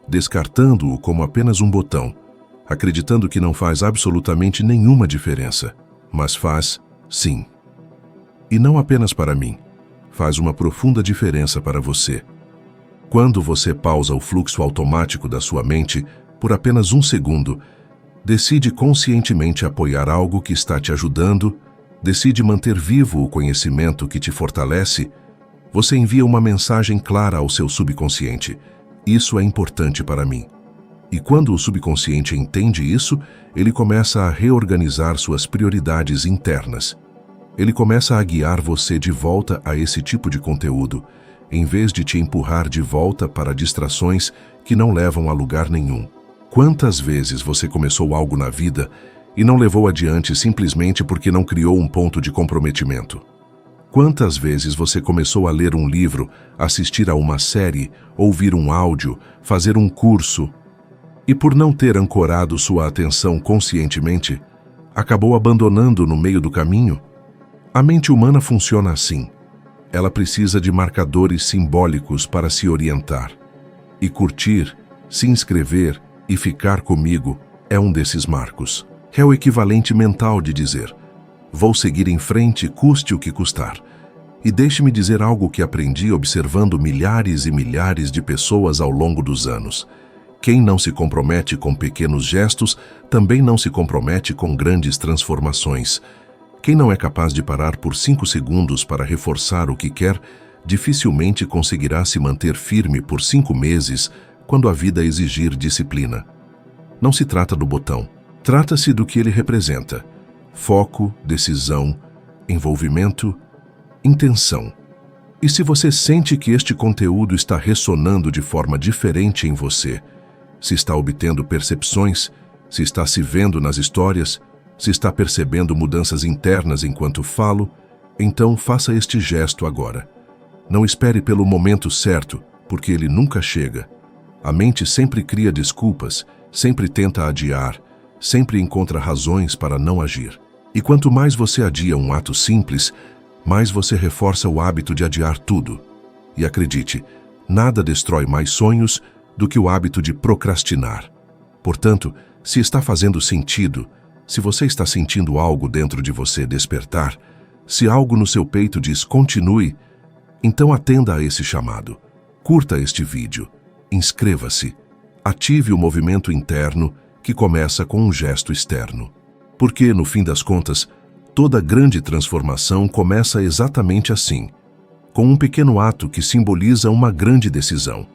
descartando-o como apenas um botão, acreditando que não faz absolutamente nenhuma diferença. Mas faz, sim. E não apenas para mim, faz uma profunda diferença para você. Quando você pausa o fluxo automático da sua mente por apenas um segundo, decide conscientemente apoiar algo que está te ajudando, decide manter vivo o conhecimento que te fortalece, você envia uma mensagem clara ao seu subconsciente: isso é importante para mim. E quando o subconsciente entende isso, ele começa a reorganizar suas prioridades internas. Ele começa a guiar você de volta a esse tipo de conteúdo, em vez de te empurrar de volta para distrações que não levam a lugar nenhum. Quantas vezes você começou algo na vida e não levou adiante simplesmente porque não criou um ponto de comprometimento? Quantas vezes você começou a ler um livro, assistir a uma série, ouvir um áudio, fazer um curso, e por não ter ancorado sua atenção conscientemente, acabou abandonando no meio do caminho? A mente humana funciona assim. Ela precisa de marcadores simbólicos para se orientar. E curtir, se inscrever e ficar comigo é um desses marcos. É o equivalente mental de dizer: vou seguir em frente, custe o que custar. E deixe-me dizer algo que aprendi observando milhares e milhares de pessoas ao longo dos anos. Quem não se compromete com pequenos gestos, também não se compromete com grandes transformações. Quem não é capaz de parar por 5 segundos para reforçar o que quer, dificilmente conseguirá se manter firme por 5 meses quando a vida exigir disciplina. Não se trata do botão, trata-se do que ele representa: foco, decisão, envolvimento, intenção. E se você sente que este conteúdo está ressonando de forma diferente em você, se está obtendo percepções, se está se vendo nas histórias, se está percebendo mudanças internas enquanto falo, então faça este gesto agora. Não espere pelo momento certo, porque ele nunca chega. A mente sempre cria desculpas, sempre tenta adiar, sempre encontra razões para não agir. E quanto mais você adia um ato simples, mais você reforça o hábito de adiar tudo. E acredite, nada destrói mais sonhos do que o hábito de procrastinar. Portanto, se está fazendo sentido, se você está sentindo algo dentro de você despertar, se algo no seu peito diz continue, então atenda a esse chamado. Curta este vídeo, inscreva-se, ative o movimento interno que começa com um gesto externo. Porque, no fim das contas, toda grande transformação começa exatamente assim, com um pequeno ato que simboliza uma grande decisão.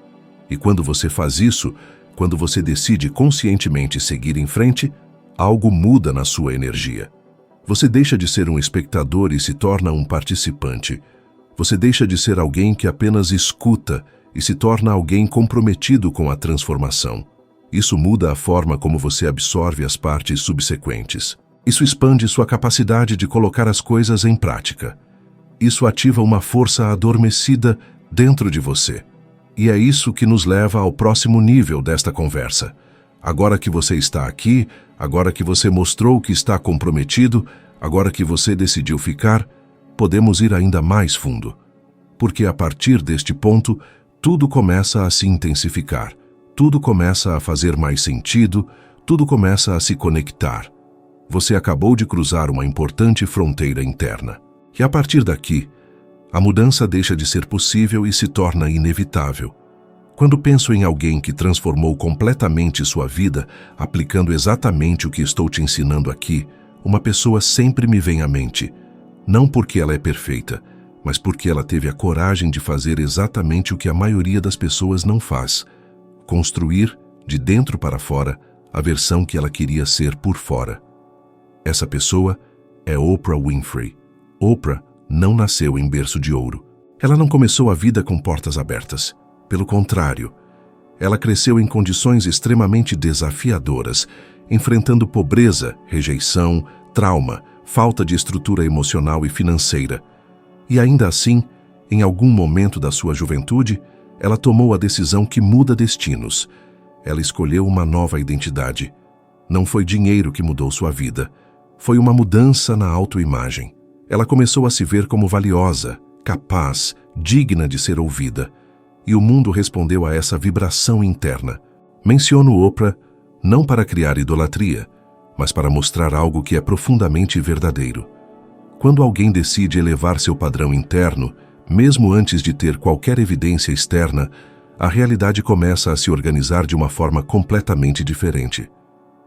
E quando você faz isso, quando você decide conscientemente seguir em frente, algo muda na sua energia. Você deixa de ser um espectador e se torna um participante. Você deixa de ser alguém que apenas escuta e se torna alguém comprometido com a transformação. Isso muda a forma como você absorve as partes subsequentes. Isso expande sua capacidade de colocar as coisas em prática. Isso ativa uma força adormecida dentro de você. E é isso que nos leva ao próximo nível desta conversa. Agora que você está aqui, agora que você mostrou que está comprometido, agora que você decidiu ficar, podemos ir ainda mais fundo. Porque a partir deste ponto, tudo começa a se intensificar. Tudo começa a fazer mais sentido, tudo começa a se conectar. Você acabou de cruzar uma importante fronteira interna. E a partir daqui, a mudança deixa de ser possível e se torna inevitável. Quando penso em alguém que transformou completamente sua vida, aplicando exatamente o que estou te ensinando aqui, uma pessoa sempre me vem à mente. Não porque ela é perfeita, mas porque ela teve a coragem de fazer exatamente o que a maioria das pessoas não faz. Construir, de dentro para fora, a versão que ela queria ser por fora. Essa pessoa é Oprah Winfrey. Oprah não nasceu em berço de ouro. Ela não começou a vida com portas abertas. Pelo contrário, ela cresceu em condições extremamente desafiadoras, enfrentando pobreza, rejeição, trauma, falta de estrutura emocional e financeira. E ainda assim, em algum momento da sua juventude, ela tomou a decisão que muda destinos. Ela escolheu uma nova identidade. Não foi dinheiro que mudou sua vida. Foi uma mudança na autoimagem. Ela começou a se ver como valiosa, capaz, digna de ser ouvida. E o mundo respondeu a essa vibração interna. Menciono Oprah não para criar idolatria, mas para mostrar algo que é profundamente verdadeiro. Quando alguém decide elevar seu padrão interno, mesmo antes de ter qualquer evidência externa, a realidade começa a se organizar de uma forma completamente diferente.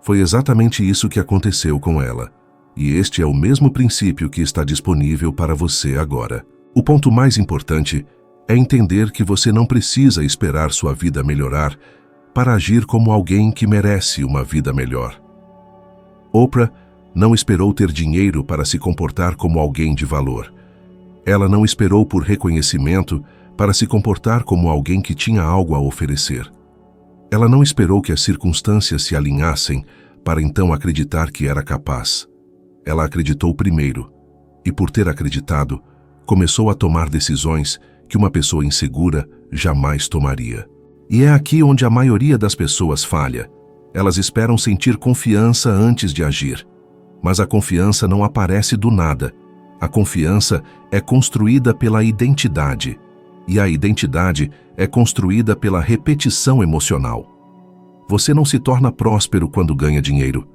Foi exatamente isso que aconteceu com ela. E este é o mesmo princípio que está disponível para você agora. O ponto mais importante é entender que você não precisa esperar sua vida melhorar para agir como alguém que merece uma vida melhor. Oprah não esperou ter dinheiro para se comportar como alguém de valor. Ela não esperou por reconhecimento para se comportar como alguém que tinha algo a oferecer. Ela não esperou que as circunstâncias se alinhassem para então acreditar que era capaz. Ela acreditou primeiro, e por ter acreditado, começou a tomar decisões que uma pessoa insegura jamais tomaria. E é aqui onde a maioria das pessoas falha. Elas esperam sentir confiança antes de agir. Mas a confiança não aparece do nada. A confiança é construída pela identidade. E a identidade é construída pela repetição emocional. Você não se torna próspero quando ganha dinheiro.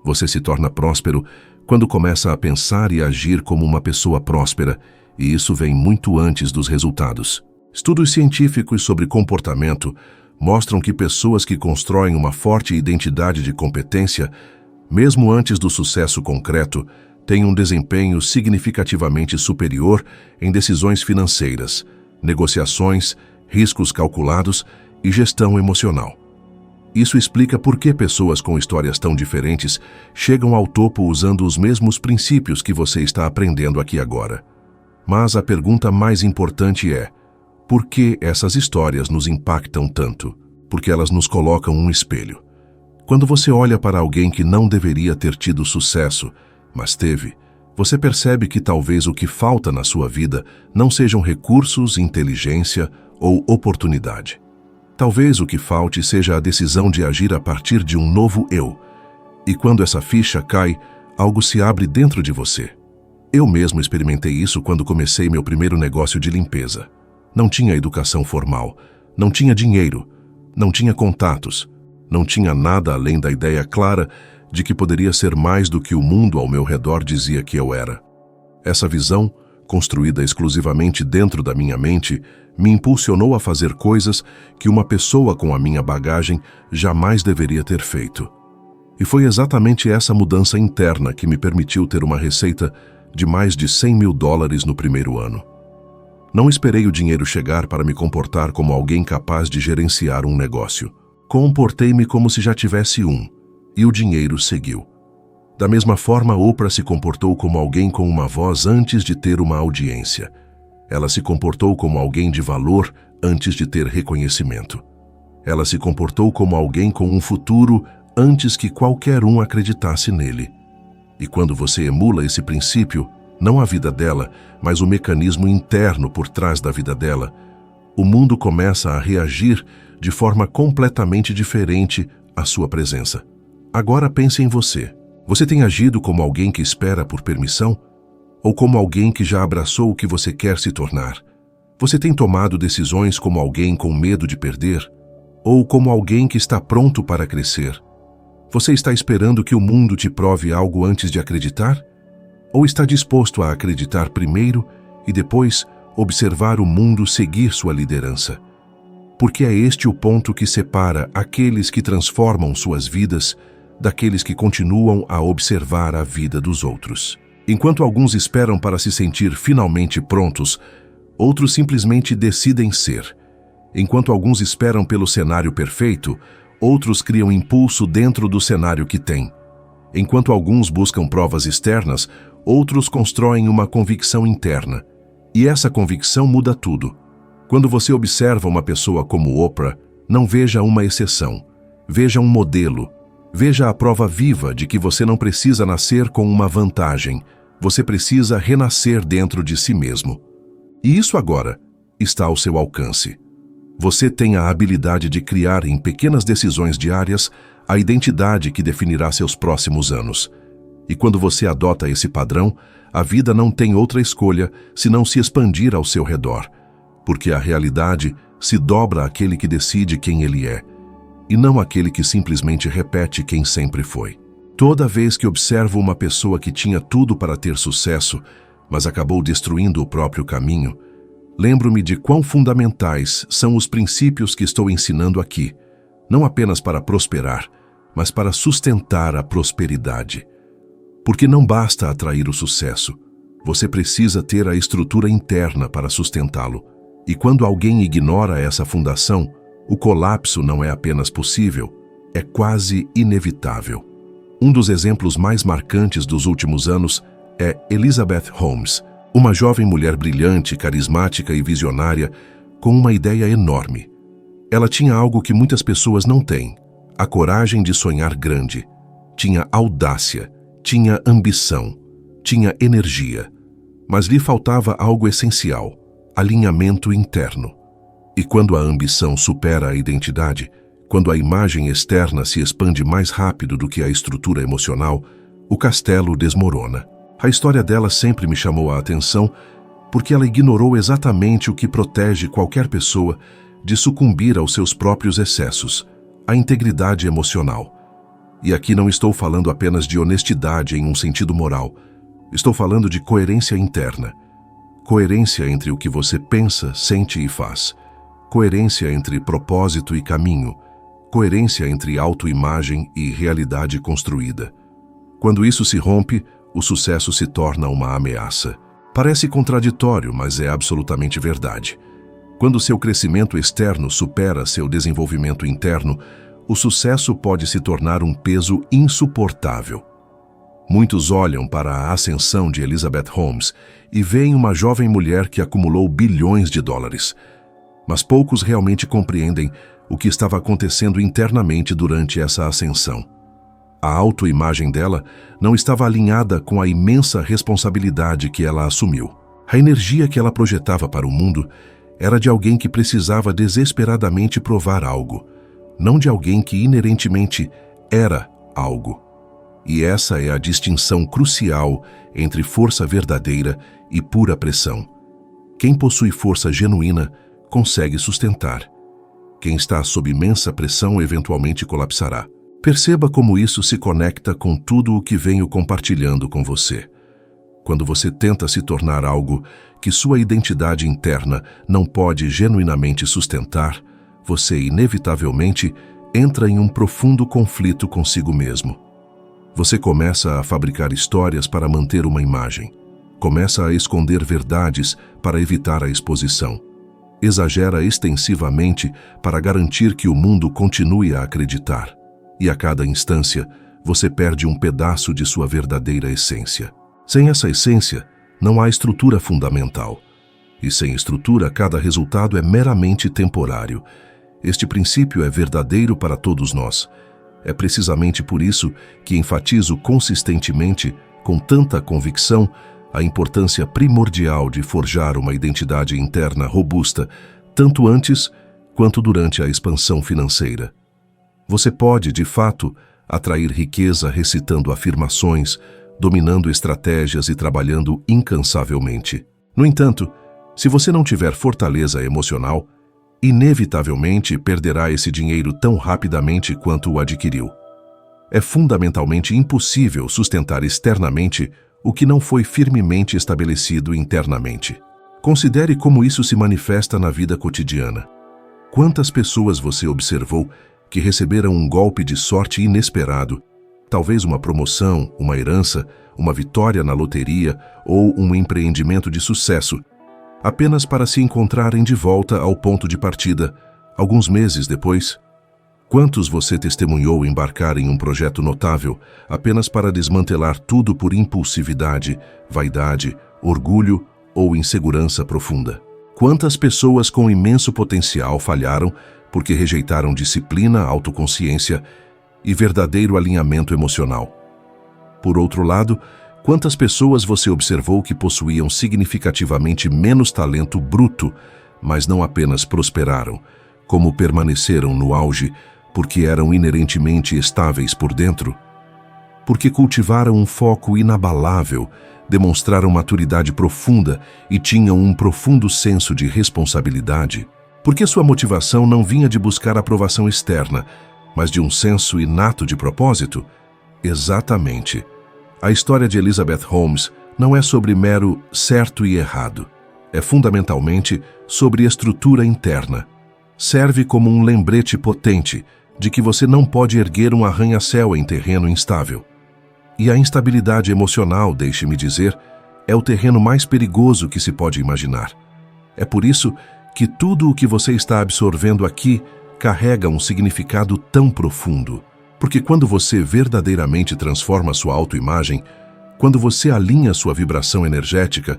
Você se torna próspero quando começa a pensar e agir como uma pessoa próspera, e isso vem muito antes dos resultados. Estudos científicos sobre comportamento mostram que pessoas que constroem uma forte identidade de competência, mesmo antes do sucesso concreto, têm um desempenho significativamente superior em decisões financeiras, negociações, riscos calculados e gestão emocional. Isso explica por que pessoas com histórias tão diferentes chegam ao topo usando os mesmos princípios que você está aprendendo aqui agora. Mas a pergunta mais importante é: por que essas histórias nos impactam tanto? Porque elas nos colocam um espelho. Quando você olha para alguém que não deveria ter tido sucesso, mas teve, você percebe que talvez o que falta na sua vida não sejam recursos, inteligência ou oportunidade. Talvez o que falte seja a decisão de agir a partir de um novo eu. E quando essa ficha cai, algo se abre dentro de você. Eu mesmo experimentei isso quando comecei meu primeiro negócio de limpeza. Não tinha educação formal, não tinha dinheiro, não tinha contatos, não tinha nada além da ideia clara de que poderia ser mais do que o mundo ao meu redor dizia que eu era. Essa visão, construída exclusivamente dentro da minha mente, me impulsionou a fazer coisas que uma pessoa com a minha bagagem jamais deveria ter feito. E foi exatamente essa mudança interna que me permitiu ter uma receita de mais de $100 mil no primeiro ano. Não esperei o dinheiro chegar para me comportar como alguém capaz de gerenciar um negócio. Comportei-me como se já tivesse um, e o dinheiro seguiu. Da mesma forma, Oprah se comportou como alguém com uma voz antes de ter uma audiência. Ela se comportou como alguém de valor antes de ter reconhecimento. Ela se comportou como alguém com um futuro antes que qualquer um acreditasse nele. E quando você emula esse princípio, não a vida dela, mas o mecanismo interno por trás da vida dela, o mundo começa a reagir de forma completamente diferente à sua presença. Agora pense em você. Você tem agido como alguém que espera por permissão? Ou como alguém que já abraçou o que você quer se tornar? Você tem tomado decisões como alguém com medo de perder? Ou como alguém que está pronto para crescer? Você está esperando que o mundo te prove algo antes de acreditar? Ou está disposto a acreditar primeiro e depois observar o mundo seguir sua liderança? Porque é este o ponto que separa aqueles que transformam suas vidas daqueles que continuam a observar a vida dos outros. Enquanto alguns esperam para se sentir finalmente prontos, outros simplesmente decidem ser. Enquanto alguns esperam pelo cenário perfeito, outros criam impulso dentro do cenário que têm. Enquanto alguns buscam provas externas, outros constroem uma convicção interna. E essa convicção muda tudo. Quando você observa uma pessoa como Oprah, não veja uma exceção. Veja um modelo. Veja a prova viva de que você não precisa nascer com uma vantagem. Você precisa renascer dentro de si mesmo. E isso agora está ao seu alcance. Você tem a habilidade de criar em pequenas decisões diárias a identidade que definirá seus próximos anos. E quando você adota esse padrão, a vida não tem outra escolha senão se expandir ao seu redor, porque a realidade se dobra àquele que decide quem ele é, e não àquele que simplesmente repete quem sempre foi. Toda vez que observo uma pessoa que tinha tudo para ter sucesso, mas acabou destruindo o próprio caminho, lembro-me de quão fundamentais são os princípios que estou ensinando aqui, não apenas para prosperar, mas para sustentar a prosperidade. Porque não basta atrair o sucesso, você precisa ter a estrutura interna para sustentá-lo. E quando alguém ignora essa fundação, o colapso não é apenas possível, é quase inevitável. Um dos exemplos mais marcantes dos últimos anos é Elizabeth Holmes, uma jovem mulher brilhante, carismática e visionária, com uma ideia enorme. Ela tinha algo que muitas pessoas não têm: a coragem de sonhar grande. Tinha audácia, tinha ambição, tinha energia. Mas lhe faltava algo essencial: alinhamento interno. E quando a ambição supera a identidade, quando a imagem externa se expande mais rápido do que a estrutura emocional, o castelo desmorona. A história dela sempre me chamou a atenção porque ela ignorou exatamente o que protege qualquer pessoa de sucumbir aos seus próprios excessos: a integridade emocional. E aqui não estou falando apenas de honestidade em um sentido moral. Estou falando de coerência interna. Coerência entre o que você pensa, sente e faz. Coerência entre propósito e caminho. Coerência entre autoimagem e realidade construída. Quando isso se rompe, o sucesso se torna uma ameaça. Parece contraditório, mas é absolutamente verdade. Quando seu crescimento externo supera seu desenvolvimento interno, o sucesso pode se tornar um peso insuportável. Muitos olham para a ascensão de Elizabeth Holmes e veem uma jovem mulher que acumulou bilhões de dólares. Mas poucos realmente compreendem o que estava acontecendo internamente durante essa ascensão. A autoimagem dela não estava alinhada com a imensa responsabilidade que ela assumiu. A energia que ela projetava para o mundo era de alguém que precisava desesperadamente provar algo, não de alguém que inerentemente era algo. E essa é a distinção crucial entre força verdadeira e pura pressão. Quem possui força genuína consegue sustentar. Quem está sob imensa pressão eventualmente colapsará. Perceba como isso se conecta com tudo o que venho compartilhando com você. Quando você tenta se tornar algo que sua identidade interna não pode genuinamente sustentar, você inevitavelmente entra em um profundo conflito consigo mesmo. Você começa a fabricar histórias para manter uma imagem. Começa a esconder verdades para evitar a exposição. Exagera extensivamente para garantir que o mundo continue a acreditar. E a cada instância, você perde um pedaço de sua verdadeira essência. Sem essa essência, não há estrutura fundamental. E sem estrutura, cada resultado é meramente temporário. Este princípio é verdadeiro para todos nós. É precisamente por isso que enfatizo consistentemente, com tanta convicção, a importância primordial de forjar uma identidade interna robusta, tanto antes quanto durante a expansão financeira. Você pode, de fato, atrair riqueza recitando afirmações, dominando estratégias e trabalhando incansavelmente. No entanto, se você não tiver fortaleza emocional, inevitavelmente perderá esse dinheiro tão rapidamente quanto o adquiriu. É fundamentalmente impossível sustentar externamente o que não foi firmemente estabelecido internamente. Considere como isso se manifesta na vida cotidiana. Quantas pessoas você observou que receberam um golpe de sorte inesperado, talvez uma promoção, uma herança, uma vitória na loteria ou um empreendimento de sucesso, apenas para se encontrarem de volta ao ponto de partida, alguns meses depois? Quantos você testemunhou embarcar em um projeto notável apenas para desmantelar tudo por impulsividade, vaidade, orgulho ou insegurança profunda? Quantas pessoas com imenso potencial falharam porque rejeitaram disciplina, autoconsciência e verdadeiro alinhamento emocional? Por outro lado, quantas pessoas você observou que possuíam significativamente menos talento bruto, mas não apenas prosperaram, como permaneceram no auge porque eram inerentemente estáveis por dentro? Porque cultivaram um foco inabalável, demonstraram maturidade profunda e tinham um profundo senso de responsabilidade? Porque sua motivação não vinha de buscar aprovação externa, mas de um senso inato de propósito? Exatamente. A história de Elizabeth Holmes não é sobre mero certo e errado. É fundamentalmente sobre estrutura interna. Serve como um lembrete potente de que você não pode erguer um arranha-céu em terreno instável. E a instabilidade emocional, deixe-me dizer, é o terreno mais perigoso que se pode imaginar. É por isso que tudo o que você está absorvendo aqui carrega um significado tão profundo. Porque quando você verdadeiramente transforma sua autoimagem, quando você alinha sua vibração energética,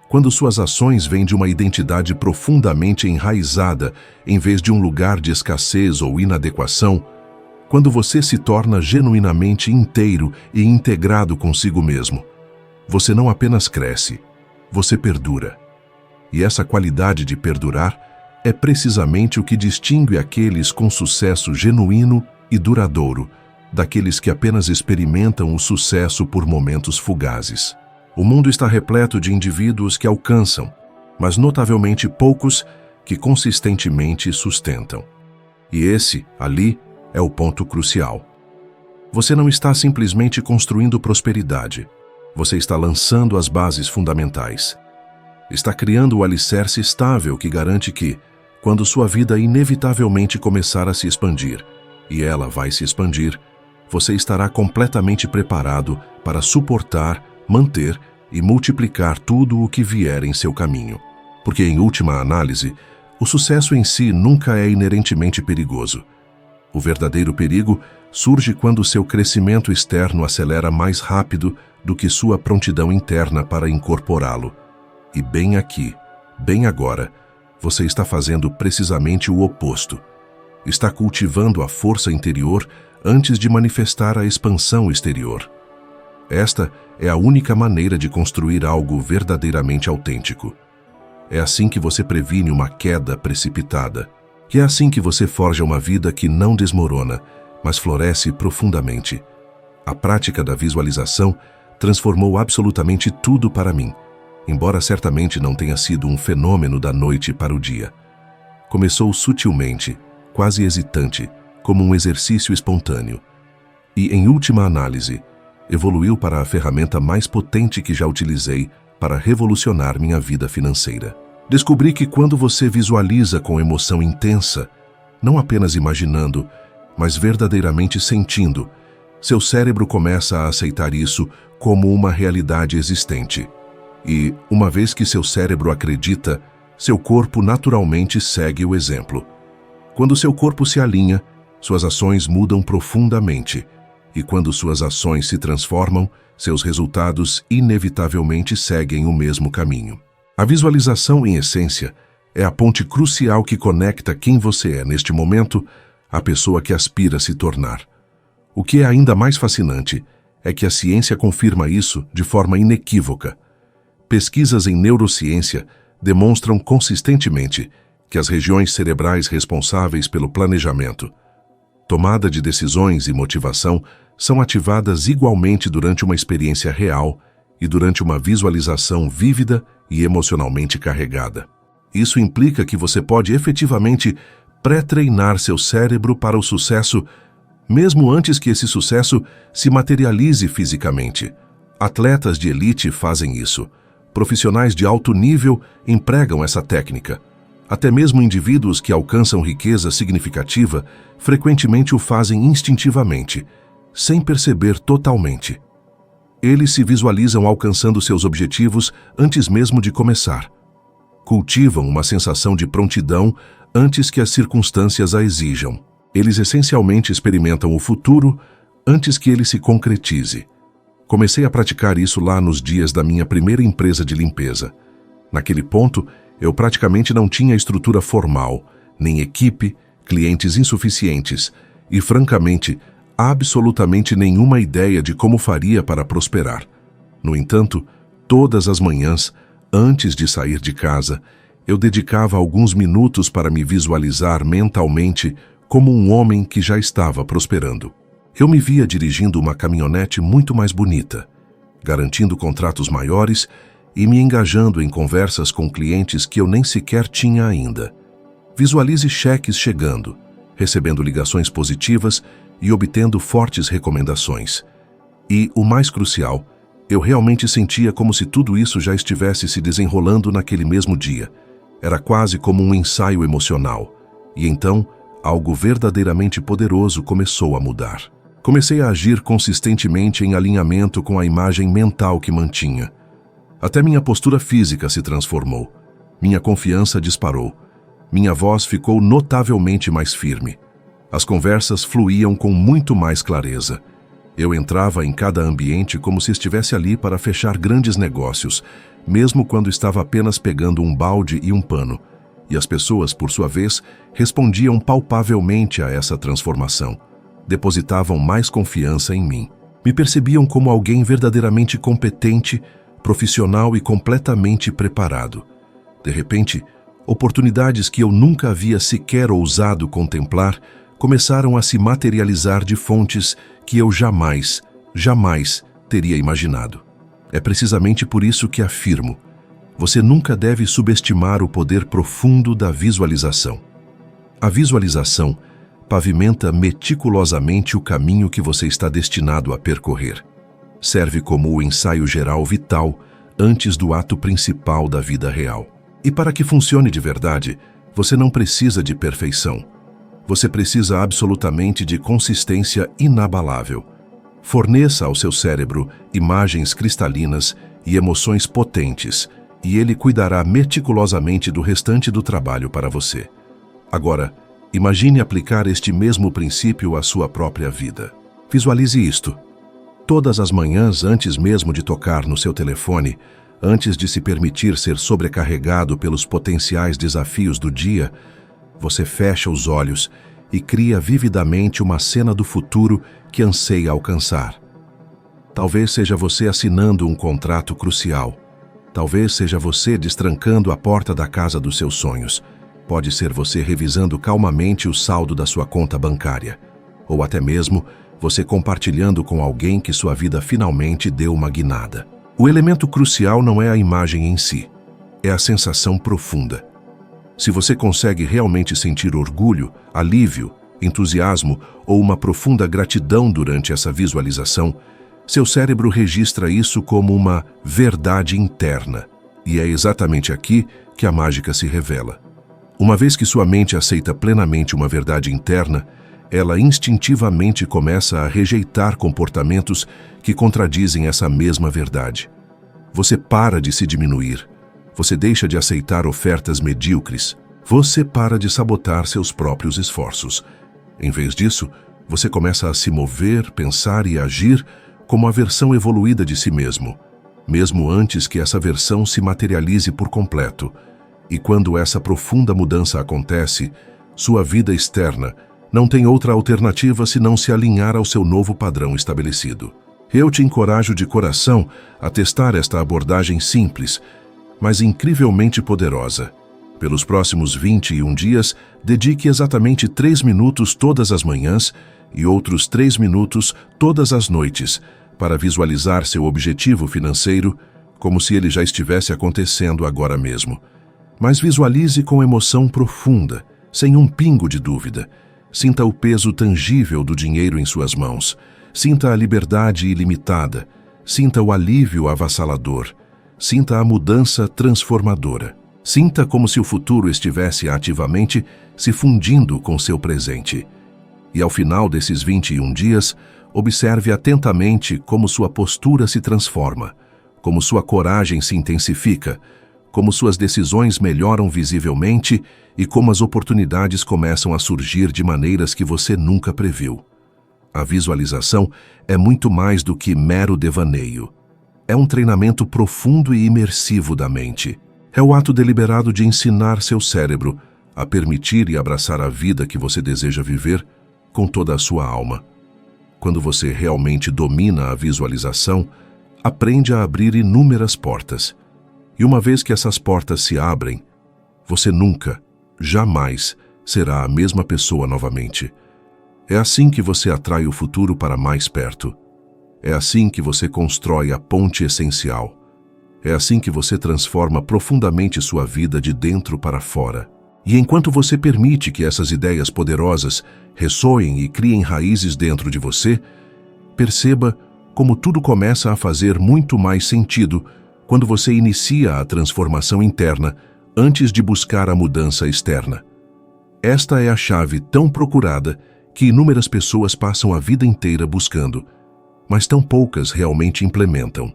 quando suas ações vêm de uma identidade profundamente enraizada, em vez de um lugar de escassez ou inadequação, quando você se torna genuinamente inteiro e integrado consigo mesmo, você não apenas cresce, você perdura. E essa qualidade de perdurar é precisamente o que distingue aqueles com sucesso genuíno e duradouro daqueles que apenas experimentam o sucesso por momentos fugazes. O mundo está repleto de indivíduos que alcançam, mas notavelmente poucos que consistentemente sustentam. E esse, ali, é o ponto crucial. Você não está simplesmente construindo prosperidade. Você está lançando as bases fundamentais. Está criando o alicerce estável que garante que, quando sua vida inevitavelmente começar a se expandir, e ela vai se expandir, você estará completamente preparado para suportar, manter e multiplicar tudo o que vier em seu caminho. Porque, em última análise, o sucesso em si nunca é inerentemente perigoso. O verdadeiro perigo surge quando seu crescimento externo acelera mais rápido do que sua prontidão interna para incorporá-lo. E bem aqui, bem agora, você está fazendo precisamente o oposto. Está cultivando a força interior antes de manifestar a expansão exterior. Esta é a única maneira de construir algo verdadeiramente autêntico. É assim que você previne uma queda precipitada. E é assim que você forja uma vida que não desmorona, mas floresce profundamente. A prática da visualização transformou absolutamente tudo para mim, embora certamente não tenha sido um fenômeno da noite para o dia. Começou sutilmente, quase hesitante, como um exercício espontâneo. E, em última análise, evoluiu para a ferramenta mais potente que já utilizei para revolucionar minha vida financeira. Descobri que quando você visualiza com emoção intensa, não apenas imaginando, mas verdadeiramente sentindo, seu cérebro começa a aceitar isso como uma realidade existente. E, uma vez que seu cérebro acredita, seu corpo naturalmente segue o exemplo. Quando seu corpo se alinha, suas ações mudam profundamente. E quando suas ações se transformam, seus resultados inevitavelmente seguem o mesmo caminho. A visualização, em essência, é a ponte crucial que conecta quem você é neste momento à pessoa que aspira a se tornar. O que é ainda mais fascinante é que a ciência confirma isso de forma inequívoca. Pesquisas em neurociência demonstram consistentemente que as regiões cerebrais responsáveis pelo planejamento, tomada de decisões e motivação são ativadas igualmente durante uma experiência real e durante uma visualização vívida e emocionalmente carregada. Isso implica que você pode efetivamente pré-treinar seu cérebro para o sucesso, mesmo antes que esse sucesso se materialize fisicamente. Atletas de elite fazem isso. Profissionais de alto nível empregam essa técnica. Até mesmo indivíduos que alcançam riqueza significativa frequentemente o fazem instintivamente, sem perceber totalmente. Eles se visualizam alcançando seus objetivos antes mesmo de começar. Cultivam uma sensação de prontidão antes que as circunstâncias a exijam. Eles essencialmente experimentam o futuro antes que ele se concretize. Comecei a praticar isso lá nos dias da minha primeira empresa de limpeza. Naquele ponto, eu praticamente não tinha estrutura formal, nem equipe, clientes insuficientes e, francamente, absolutamente nenhuma ideia de como faria para prosperar. No entanto, todas as manhãs, antes de sair de casa, eu dedicava alguns minutos para me visualizar mentalmente como um homem que já estava prosperando. Eu me via dirigindo uma caminhonete muito mais bonita, garantindo contratos maiores e me engajando em conversas com clientes que eu nem sequer tinha ainda. Visualize cheques chegando, recebendo ligações positivas e obtendo fortes recomendações. E, o mais crucial, eu realmente sentia como se tudo isso já estivesse se desenrolando naquele mesmo dia. Era quase como um ensaio emocional. E então, algo verdadeiramente poderoso começou a mudar. Comecei a agir consistentemente em alinhamento com a imagem mental que mantinha. Até minha postura física se transformou. Minha confiança disparou. Minha voz ficou notavelmente mais firme. As conversas fluíam com muito mais clareza. Eu entrava em cada ambiente como se estivesse ali para fechar grandes negócios, mesmo quando estava apenas pegando um balde e um pano. E as pessoas, por sua vez, respondiam palpavelmente a essa transformação. Depositavam mais confiança em mim. Me percebiam como alguém verdadeiramente competente, profissional e completamente preparado. De repente, oportunidades que eu nunca havia sequer ousado contemplar começaram a se materializar de fontes que eu jamais teria imaginado. É precisamente por isso que afirmo: você nunca deve subestimar o poder profundo da visualização. A visualização pavimenta meticulosamente o caminho que você está destinado a percorrer. Serve como o ensaio geral vital antes do ato principal da vida real. E para que funcione de verdade, você não precisa de perfeição. Você precisa absolutamente de consistência inabalável. Forneça ao seu cérebro imagens cristalinas e emoções potentes, e ele cuidará meticulosamente do restante do trabalho para você. Agora, imagine aplicar este mesmo princípio à sua própria vida. Visualize isto. Todas as manhãs, antes mesmo de tocar no seu telefone, antes de se permitir ser sobrecarregado pelos potenciais desafios do dia, você fecha os olhos e cria vividamente uma cena do futuro que anseia alcançar. Talvez seja você assinando um contrato crucial. Talvez seja você destrancando a porta da casa dos seus sonhos. Pode ser você revisando calmamente o saldo da sua conta bancária. Ou até mesmo você compartilhando com alguém que sua vida finalmente deu uma guinada. O elemento crucial não é a imagem em si, é a sensação profunda. Se você consegue realmente sentir orgulho, alívio, entusiasmo ou uma profunda gratidão durante essa visualização, seu cérebro registra isso como uma verdade interna. E é exatamente aqui que a mágica se revela. Uma vez que sua mente aceita plenamente uma verdade interna, ela instintivamente começa a rejeitar comportamentos que contradizem essa mesma verdade. Você para de se diminuir. Você deixa de aceitar ofertas medíocres. Você para de sabotar seus próprios esforços. Em vez disso, você começa a se mover, pensar e agir como a versão evoluída de si mesmo, mesmo antes que essa versão se materialize por completo. E quando essa profunda mudança acontece, sua vida externa não tem outra alternativa senão se alinhar ao seu novo padrão estabelecido. Eu te encorajo de coração a testar esta abordagem simples, mas incrivelmente poderosa. Pelos próximos 21 dias, dedique exatamente 3 minutos todas as manhãs e outros 3 minutos todas as noites para visualizar seu objetivo financeiro como se ele já estivesse acontecendo agora mesmo. Mas visualize com emoção profunda, sem um pingo de dúvida. Sinta o peso tangível do dinheiro em suas mãos. Sinta a liberdade ilimitada. Sinta o alívio avassalador. Sinta a mudança transformadora. Sinta como se o futuro estivesse ativamente se fundindo com seu presente. E ao final desses 21 dias, observe atentamente como sua postura se transforma, como sua coragem se intensifica, como suas decisões melhoram visivelmente e como as oportunidades começam a surgir de maneiras que você nunca previu. A visualização é muito mais do que mero devaneio. É um treinamento profundo e imersivo da mente. É o ato deliberado de ensinar seu cérebro a permitir e abraçar a vida que você deseja viver com toda a sua alma. Quando você realmente domina a visualização, aprende a abrir inúmeras portas. E uma vez que essas portas se abrem, você nunca, jamais, será a mesma pessoa novamente. É assim que você atrai o futuro para mais perto. É assim que você constrói a ponte essencial. É assim que você transforma profundamente sua vida de dentro para fora. E enquanto você permite que essas ideias poderosas ressoem e criem raízes dentro de você, perceba como tudo começa a fazer muito mais sentido quando você inicia a transformação interna antes de buscar a mudança externa. Esta é a chave tão procurada que inúmeras pessoas passam a vida inteira buscando, mas tão poucas realmente implementam.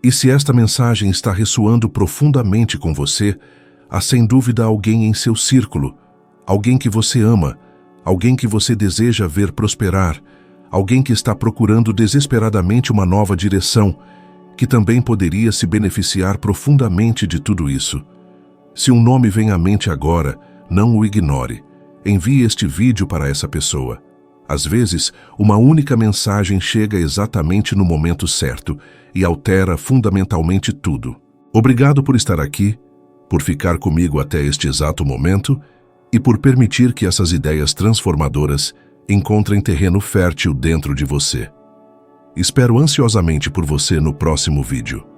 E se esta mensagem está ressoando profundamente com você, há sem dúvida alguém em seu círculo, alguém que você ama, alguém que você deseja ver prosperar, alguém que está procurando desesperadamente uma nova direção, que também poderia se beneficiar profundamente de tudo isso. Se um nome vem à mente agora, não o ignore. Envie este vídeo para essa pessoa. Às vezes, uma única mensagem chega exatamente no momento certo e altera fundamentalmente tudo. Obrigado por estar aqui, por ficar comigo até este exato momento e por permitir que essas ideias transformadoras encontrem terreno fértil dentro de você. Espero ansiosamente por você no próximo vídeo.